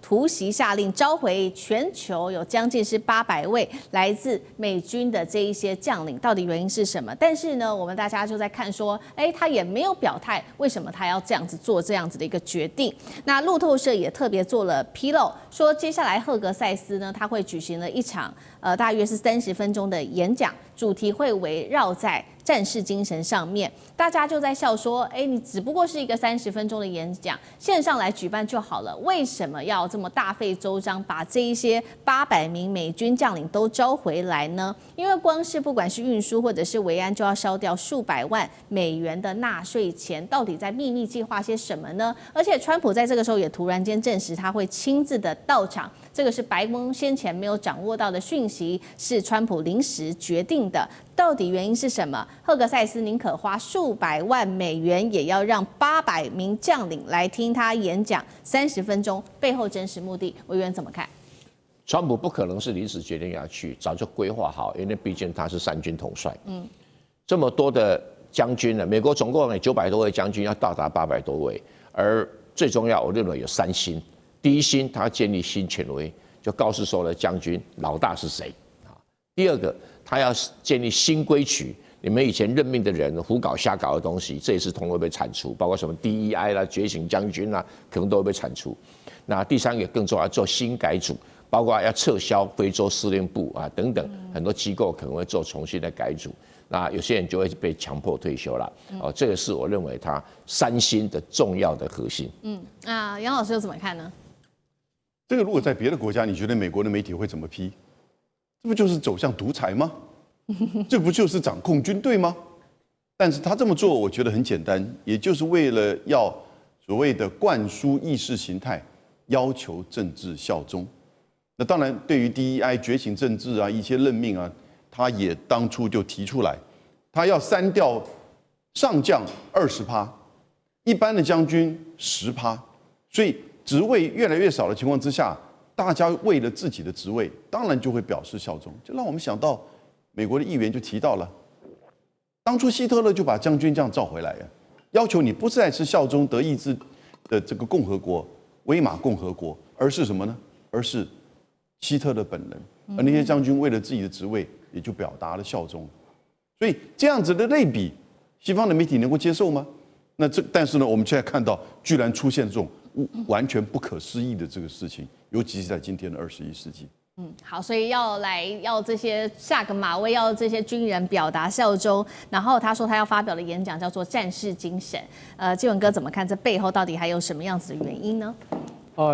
突袭下令召回全球有将近是800位来自美军的这一些将领，到底原因是什么？但是呢，我们大家就在看说，他也没有表态为什么他要这样子做这样子的一个决定。那路透社也特别做了披露，说接下来赫格塞斯呢，他会举行了一场大约是30分钟的演讲，主题会围绕在战士精神上面。大家就在笑说，你只不过是一个30分钟的演讲，线上来举办就好了，为什么要这么大费周章把这一些800名美军将领都招回来呢？因为光是不管是运输或者是维安，就要烧掉数百万美元的纳税钱，到底在秘密计划些什么呢？而且川普在这个时候也突然间证实他会亲自的到场，这个是白宫先前没有掌握到的讯息，是川普临时决定的。到底原因是什么？赫格塞斯宁可花数百万美元，也要让800名将领来听他演讲30分钟，背后真实目的，委员怎么看？川普不可能是临时决定要去，早就规划好，因为毕竟他是3军统帅。这么多的将军呢，美国总共有900多位将军，要到达800多位，而最重要，我认为有3星。第一星，他要建立新权威，就告诉所有的将军老大是谁啊。第二个，他要建立新规矩，你们以前任命的人胡搞瞎搞的东西，这一次统会被铲除，包括什么 DEI 啦、觉醒将军啦，可能都会被铲除。那第三个更重要，做新改组，包括要撤销非洲司令部啊等等，很多机构可能会做重新的改组。那有些人就会被强迫退休了。这个是我认为他3星的重要的核心。杨老师又怎么看呢？这个如果在别的国家，你觉得美国的媒体会怎么批？这不就是走向独裁吗？这不就是掌控军队吗？但是他这么做，我觉得很简单，也就是为了要所谓的灌输意识形态，要求政治效忠。那当然，对于 DEI 觉醒政治啊，一些任命啊，他也当初就提出来，他要删掉上将20%，一般的将军10%，所以职位越来越少的情况之下，大家为了自己的职位，当然就会表示效忠，就让我们想到美国的议员就提到了，当初希特勒就把将军这样召回来呀，要求你不再是效忠德意志的这个共和国威玛共和国，而是什么呢？而是希特勒本人。而那些将军为了自己的职位，也就表达了效忠。所以这样子的类比，西方的媒体能够接受吗？但是呢，我们现在看到居然出现这种完全不可思议的这个事情，尤其是在今天的21世纪。好，所以要这些下个马威，要这些军人表达效忠。然后他说他要发表的演讲叫做战士精神。继文哥怎么看？这背后到底还有什么样子的原因呢？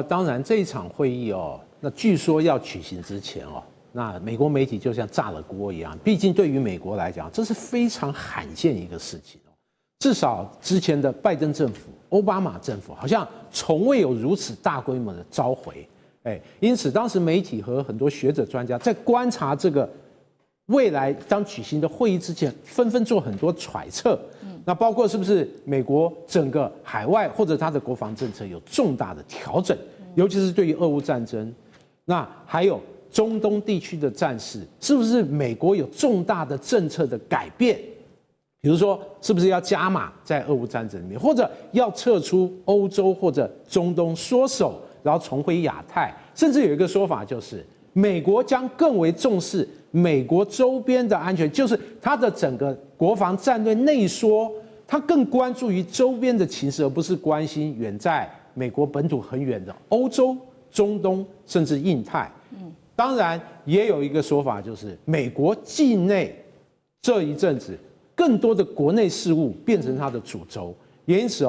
当然这一场会议那据说要举行之前那美国媒体就像炸了锅一样。毕竟对于美国来讲，这是非常罕见一个事情至少之前的拜登政府、奥巴马政府好像从未有如此大规模的召回。因此当时媒体和很多学者专家在观察这个未来当举行的会议之前，纷纷做很多揣测。那包括是不是美国整个海外或者它的国防政策有重大的调整，尤其是对于俄乌战争。那还有中东地区的战事，是不是美国有重大的政策的改变？比比如说，是不是要加码在俄乌战争里面，或者要撤出欧洲或者中东缩手，然后重回亚太？甚至有一个说法就是，美国将更为重视美国周边的安全，就是它的整个国防战略内缩，它更关注于周边的情势，而不是关心远在美国本土很远的欧洲、中东甚至印太。当然也有一个说法，就是美国境内这一阵子更多的国内事务变成它的主轴，也因此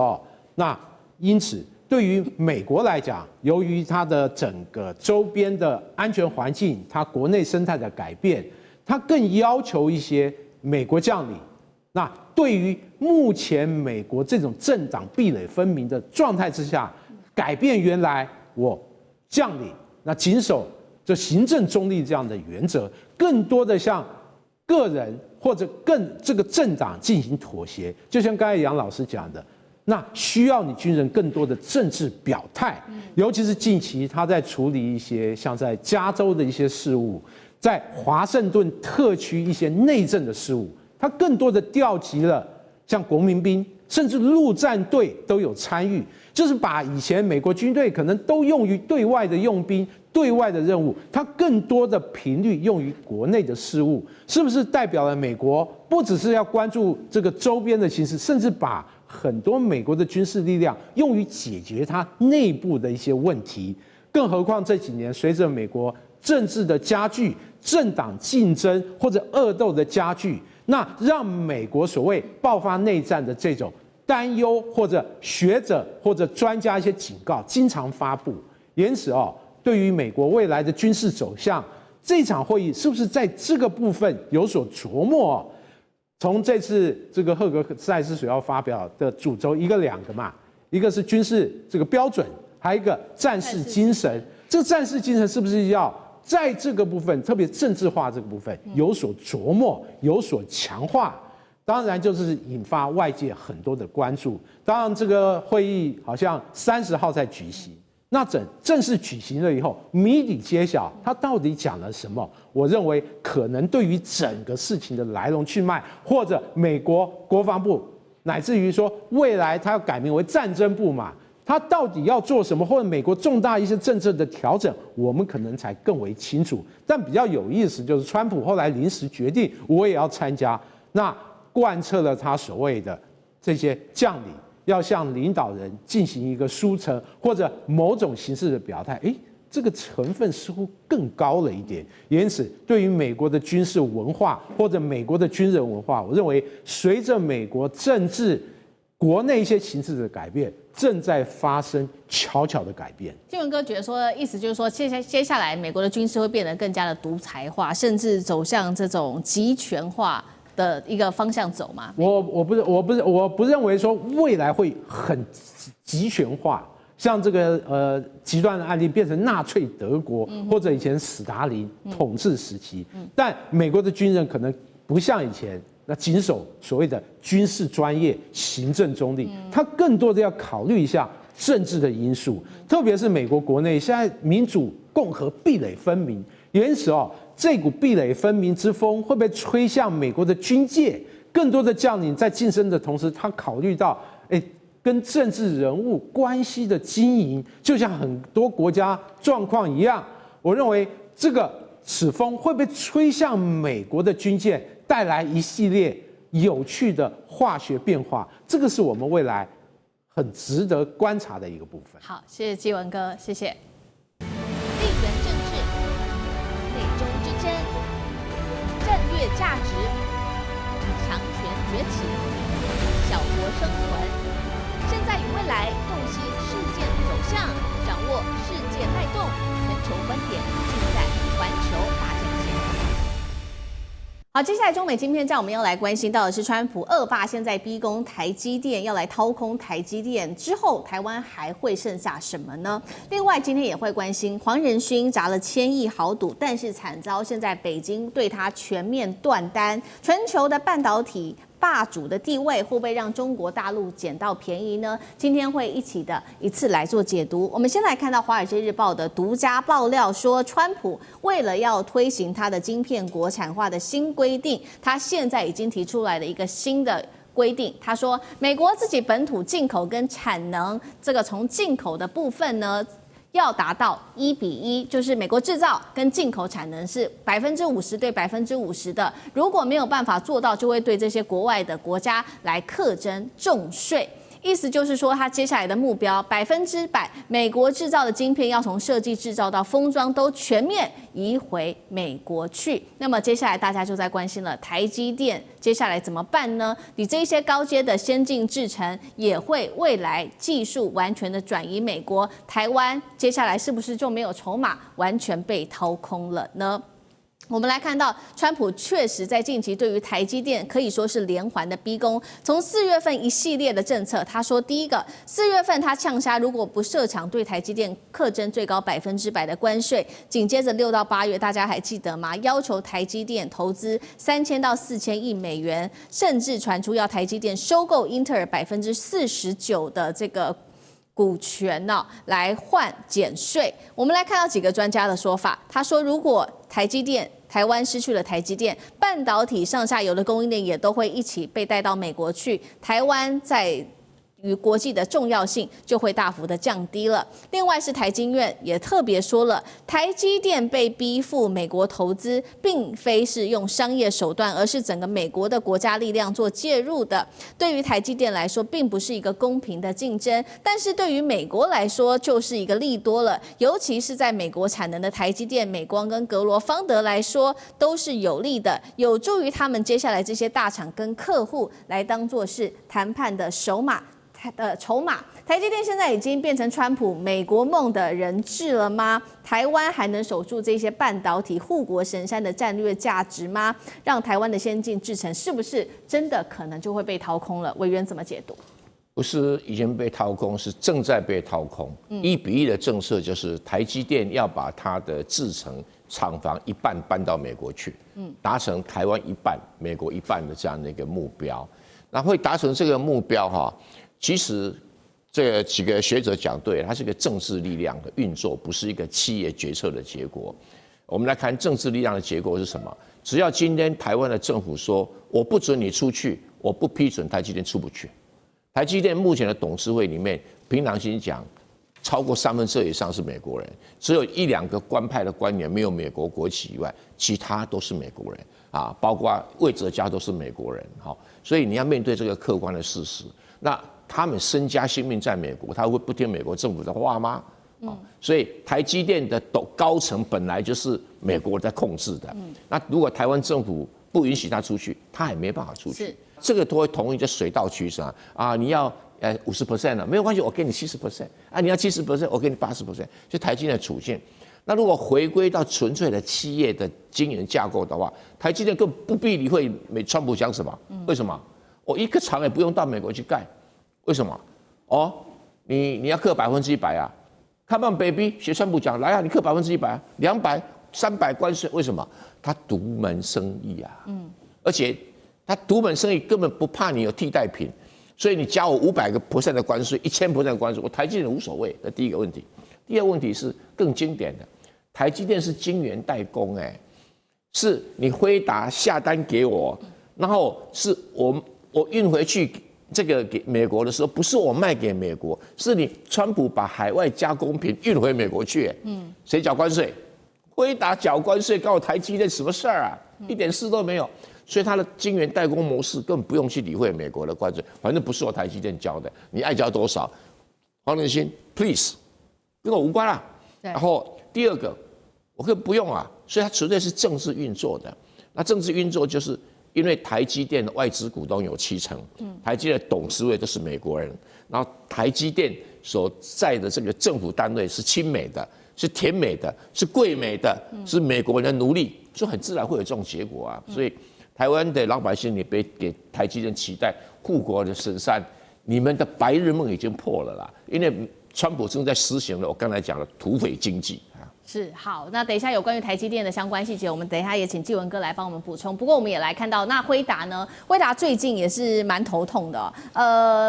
因此对于美国来讲，由于它的整个周边的安全环境，它国内生态的改变，它更要求一些美国将领。那对于目前美国这种政党壁垒分明的状态之下，改变原来我将领谨守这行政中立这样的原则，更多的向个人或者这个政党进行妥协，就像刚才杨老师讲的，那需要你军人更多的政治表态，尤其是近期他在处理一些像在加州的一些事务，在华盛顿特区一些内政的事务，他更多的调集了像国民兵，甚至陆战队都有参与，就是把以前美国军队可能都用于对外的用兵、对外的任务，它更多的频率用于国内的事务，是不是代表了美国不只是要关注这个周边的形势，甚至把很多美国的军事力量用于解决它内部的一些问题？更何况这几年随着美国政治的加剧、政党竞争或者恶斗的加剧，那让美国所谓爆发内战的这种担忧，或者学者或者专家一些警告经常发布，因此对于美国未来的军事走向，这场会议是不是在这个部分有所琢磨？从这次这个赫格塞斯所要发表的主轴两个嘛，一个是军事这个标准，还有一个战士精神。这个战士精神是不是要在这个部分，特别政治化这个部分有所琢磨、有所强化？当然就是引发外界很多的关注。当然这个会议好像30号才举行，那正式举行了以后，谜底揭晓，他到底讲了什么？我认为可能对于整个事情的来龙去脉，或者美国国防部，乃至于说未来他要改名为战争部嘛，他到底要做什么，或者美国重大一些政策的调整，我们可能才更为清楚。但比较有意思就是，川普后来临时决定我也要参加，那贯彻了他所谓的这些将领要向领导人进行一个书呈或者某种形式的表态，这个成分似乎更高了一点。因此，对于美国的军事文化或者美国的军人文化，我认为随着美国政治国内一些形势的改变，正在发生悄悄的改变。建文哥觉得说，意思就是说，接下来美国的军事会变得更加的独裁化，甚至走向这种集权化的一个方向走吗？我不认为说未来会很集权化，像这个极端的案例变成纳粹德国或者以前斯大林统治时期，但美国的军人可能不像以前那谨守所谓的军事专业、行政中立，他更多的要考虑一下政治的因素，特别是美国国内现在民主共和壁垒分明，因此这股壁垒分明之风会被吹向美国的军界，更多的将领在晋升的同时，他考虑到，跟政治人物关系的经营，就像很多国家状况一样。我认为此风会被吹向美国的军界，带来一系列有趣的化学变化，这个是我们未来很值得观察的一个部分。好，谢谢基文哥，谢谢。地缘政治、内中之争、战略价值、强权崛起、小国生存。现在与未来洞悉事件走向，掌握世界脉动，全球观点尽在环球大战线。好，接下来中美晶片战，我们要来关心到的是川普恶霸现在逼宫台积电，要来掏空台积电之后，台湾还会剩下什么呢？另外，今天也会关心黄仁勋砸了1000亿豪赌，但是惨遭现在北京对他全面断单，全球的半导体霸主的地位，会不会让中国大陆捡到便宜呢？今天会一次来做解读。我们先来看到《华尔街日报》的独家爆料说，川普为了要推行他的晶片国产化的新规定，他现在已经提出来了一个新的规定。他说，美国自己本土进口跟产能，这个从进口的部分呢，要达到1:1，就是美国制造跟进口产能是50%对50%的。如果没有办法做到，就会对这些国外的国家来课征重税。意思就是说，他接下来的目标100%美国制造的晶片要从设计制造到封装都全面移回美国去。那么接下来大家就在关心了，台积电接下来怎么办呢？你这些高阶的先进制程也会未来技术完全的转移美国，台湾接下来是不是就没有筹码，完全被掏空了呢？我们来看到，川普确实在近期对于台积电可以说是连环的逼宫。从4月份一系列的政策，他说，第一个，4月份他呛杀，如果不设厂对台积电课征最高100%的关税。紧接着6到8月，大家还记得吗？要求台积电投资3000到4000亿美元，甚至传出要台积电收购英特尔49%的这个股权呢，来换减税。我们来看到几个专家的说法，他说，如果台湾失去了台积电，半导体上下游的供应链也都会一起被带到美国去，台湾在与国际的重要性就会大幅的降低了。另外是台经院也特别说了，台积电被逼付美国投资，并非是用商业手段，而是整个美国的国家力量做介入的。对于台积电来说，并不是一个公平的竞争，但是对于美国来说，就是一个利多了。尤其是在美国产能的台积电、美光跟格罗方德来说，都是有利的，有助于他们接下来这些大厂跟客户来当作是谈判的筹码。台积电现在已经变成川普美国梦的人质了吗？台湾还能守住这些半导体护国神山的战略价值吗？让台湾的先进制程是不是真的可能就会被掏空了？委员怎么解读？不是已经被掏空，是正在被掏空。1:1的政策就是台积电要把它的制程厂房一半搬到美国去，达成台湾一半、美国一半的这样的一个目标。那会达成这个目标哈？其实，这几个学者讲对，它是个政治力量的运作，不是一个企业决策的结果。我们来看政治力量的结果是什么？只要今天台湾的政府说我不准你出去，我不批准台积电出不去。台积电目前的董事会里面，凭良心讲，超过2/3以上是美国人，只有1、2个官派的官员没有美国国籍以外，其他都是美国人啊，包括魏哲家都是美国人。好，所以你要面对这个客观的事实。那他们身家性命在美国，他会不听美国政府的话吗？所以台积电的高层本来就是美国在控制的。那如果台湾政府不允许他出去，他也没办法出去。这个都会同意，就水到渠成啊！你要50% 了，没有关系，我给你70%啊！你要70%，我给你80%，就台积电的处境。那如果回归到纯粹的企业的经营架构的话，台积电更不必理会川普讲什么。为什么？我一个厂也不用到美国去盖。为什么？哦，你要课100%啊 ？Come on baby， 学川普讲，来啊，你课100%啊，200、300关税，为什么？他独门生意啊，而且他独门生意根本不怕你有替代品，所以你加我500% 的关税，1000% 的关税，我台积电无所谓。这第一个问题。第二个问题是更经典的，台积电是晶圆代工，是你辉达下单给我，然后是我运回去。这个给美国的时候，不是我卖给美国，是你川普把海外加工品运回美国去。谁缴关税？辉达缴关税，告诉台积电什么事儿啊？一点事都没有。所以它的晶圆代工模式根本不用去理会美国的关税，反正不是我台积电交的，你爱交多少？黄仁勋 ，please， 跟我无关啦。然后第二个，我可以不用啊，所以它纯粹是政治运作的。那政治运作就是。因为台积电的外资股东有70%，台积电的董事会都是美国人，然后台积电所在的这个政府单位是亲美的，是甜美的，是贵美的，是美国人的奴隶，就很自然会有这种结果啊。所以台湾的老百姓也别给台积电期待护国的神山，你们的白日梦已经破了啦，因为川普正在实行了我刚才讲的土匪经济啊。是好，那等一下有关于台积电的相关细节，我们等一下也请纪文哥来帮我们补充。不过我们也来看到，那辉达呢？辉达最近也是蛮头痛的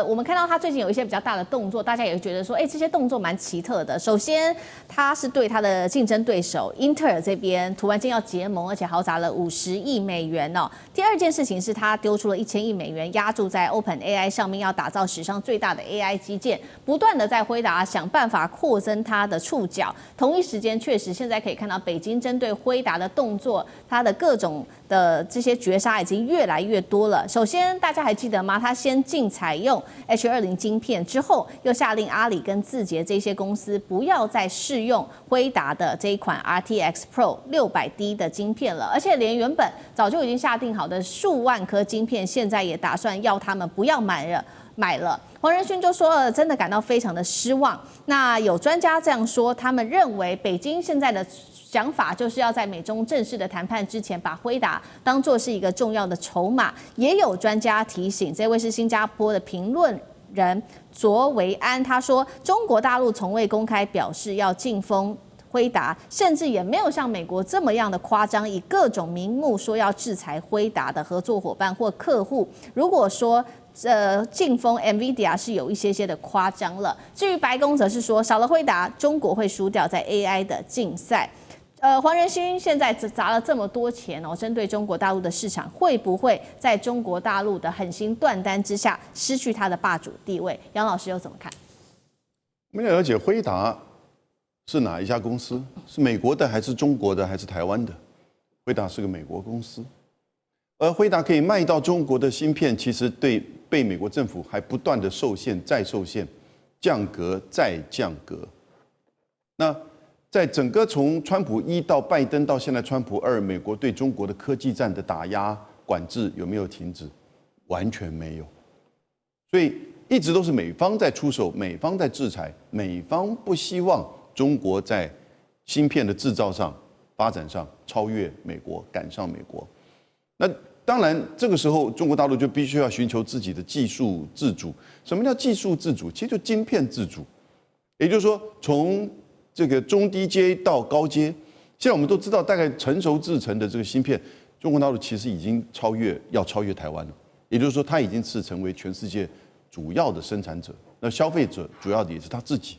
我们看到他最近有一些比较大的动作，大家也觉得说，这些动作蛮奇特的。首先，他是对他的竞争对手英特尔这边突然间要结盟，而且豪砸了50亿美元哦。第二件事情是他丢出了1000亿美元压注在 OpenAI 上面，要打造史上最大的 AI 基建，不断的在辉达想办法扩增它的触角。同一时间，确实，现在可以看到北京针对辉达的动作，它的各种的这些绝杀已经越来越多了。首先，大家还记得吗？它先禁采用 H20晶片，之后又下令阿里跟字节这些公司不要再试用辉达的这一款 RTX Pro 600D 的晶片了。而且，连原本早就已经下定好的数万颗晶片，现在也打算要他们不要买了。黄仁勋就说真的感到非常的失望。那有专家这样说，他们认为北京现在的想法就是要在美中正式的谈判之前，把辉达当作是一个重要的筹码。也有专家提醒，这位是新加坡的评论人卓维安，他说中国大陆从未公开表示要禁封辉达，甚至也没有像美国这么样的夸张，以各种名目说要制裁辉达的合作伙伴或客户。如果说禁封 NVIDIA 是有一些的夸张了。至于白宫则是说，少了辉达，中国会输掉在 AI 的竞赛。黄仁勋现在砸了这么多钱针对中国大陆的市场，会不会在中国大陆的狠心断单之下失去它的霸主地位？杨老师又怎么看？我们了解辉达是哪一家公司？是美国的还是中国的还是台湾的？辉达是个美国公司，而辉达可以卖到中国的芯片，其实被美国政府还不断的受限、再受限、降格再降格。那在整个从川普1到拜登到现在川普2，美国对中国的科技战的打压管制有没有停止？完全没有。所以一直都是美方在出手，美方在制裁，美方不希望中国在芯片的制造上、发展上超越美国，赶上美国。那当然，这个时候中国大陆就必须要寻求自己的技术自主。什么叫技术自主？其实就晶片自主。也就是说，从这个中低阶到高阶，现在我们都知道，大概成熟制成的这个芯片，中国大陆其实已经要超越台湾了。也就是说，它已经是成为全世界主要的生产者，那消费者主要的也是他自己。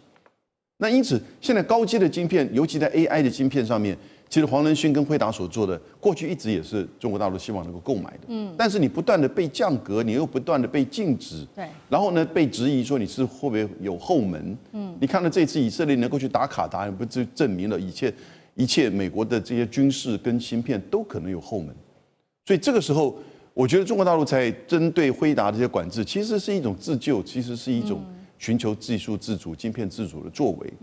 那因此，现在高阶的晶片，尤其在 AI 的晶片上面，其实黄仁勋跟辉达所做的，过去一直也是中国大陆希望能够购买的。但是你不断的被降格，你又不断的被禁止，对，然后呢被质疑说你是会不会有后门？你看到这次以色列能够去打卡达，不就证明了一切美国的这些军事跟芯片都可能有后门。所以这个时候，我觉得中国大陆在针对辉达这些管制，其实是一种自救，其实是一种寻求技术自主、晶片自主的作为。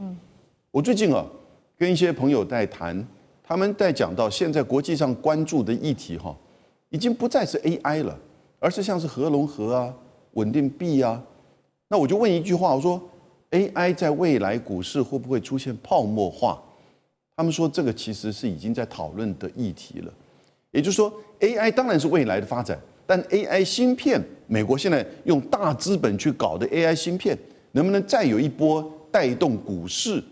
我最近跟一些朋友在谈，他们在讲到现在国际上关注的议题已经不再是 AI 了，而是像是核融合啊、稳定币啊。那我就问一句话，我说 AI 在未来股市会不会出现泡沫化？他们说这个其实是已经在讨论的议题了。也就是说 ，AI 当然是未来的发展，但 AI 芯片，美国现在用大资本去搞的 AI 芯片，能不能再有一波带动股市？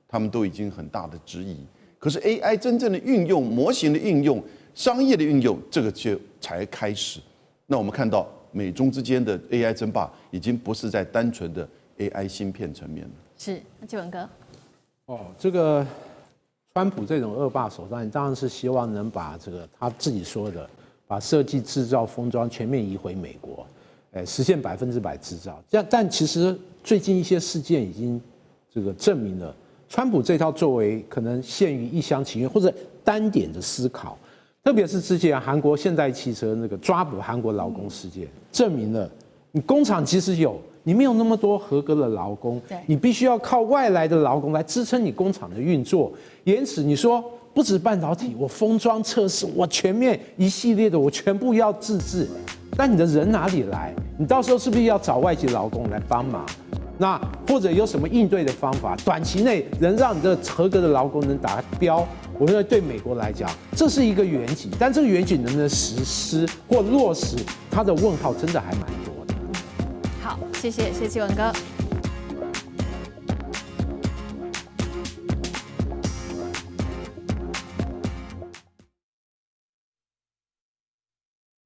他们都已经很大的质疑。可是 AI 真正的运用、模型的运用、商业的运用，这个就才开始。那我们看到美中之间的 AI 争霸，已经不是在单纯的 AI 芯片层面了。是，那纪文哥。这个川普这种恶霸手段，当然是希望能把这个他自己说的，把设计、制造、封装全面移回美国，实现100%制造。但其实最近一些事件已经这个证明了，川普这套作为可能限于一厢情愿或者单点的思考。特别是之前韩国现代汽车那个抓捕韩国劳工事件，证明了你工厂即使有，你没有那么多合格的劳工，你必须要靠外来的劳工来支撑你工厂的运作。因此，你说不止半导体，我封装测试，我全面一系列的，我全部要自制。但你的人哪里来？你到时候是不是要找外籍劳工来帮忙？那或者有什么应对的方法？短期内能让你的合格的劳工能达标？我认为对美国来讲，这是一个远景，但这个远景能不能实施或落实，它的问号真的还蛮多的。好，谢谢纪文哥。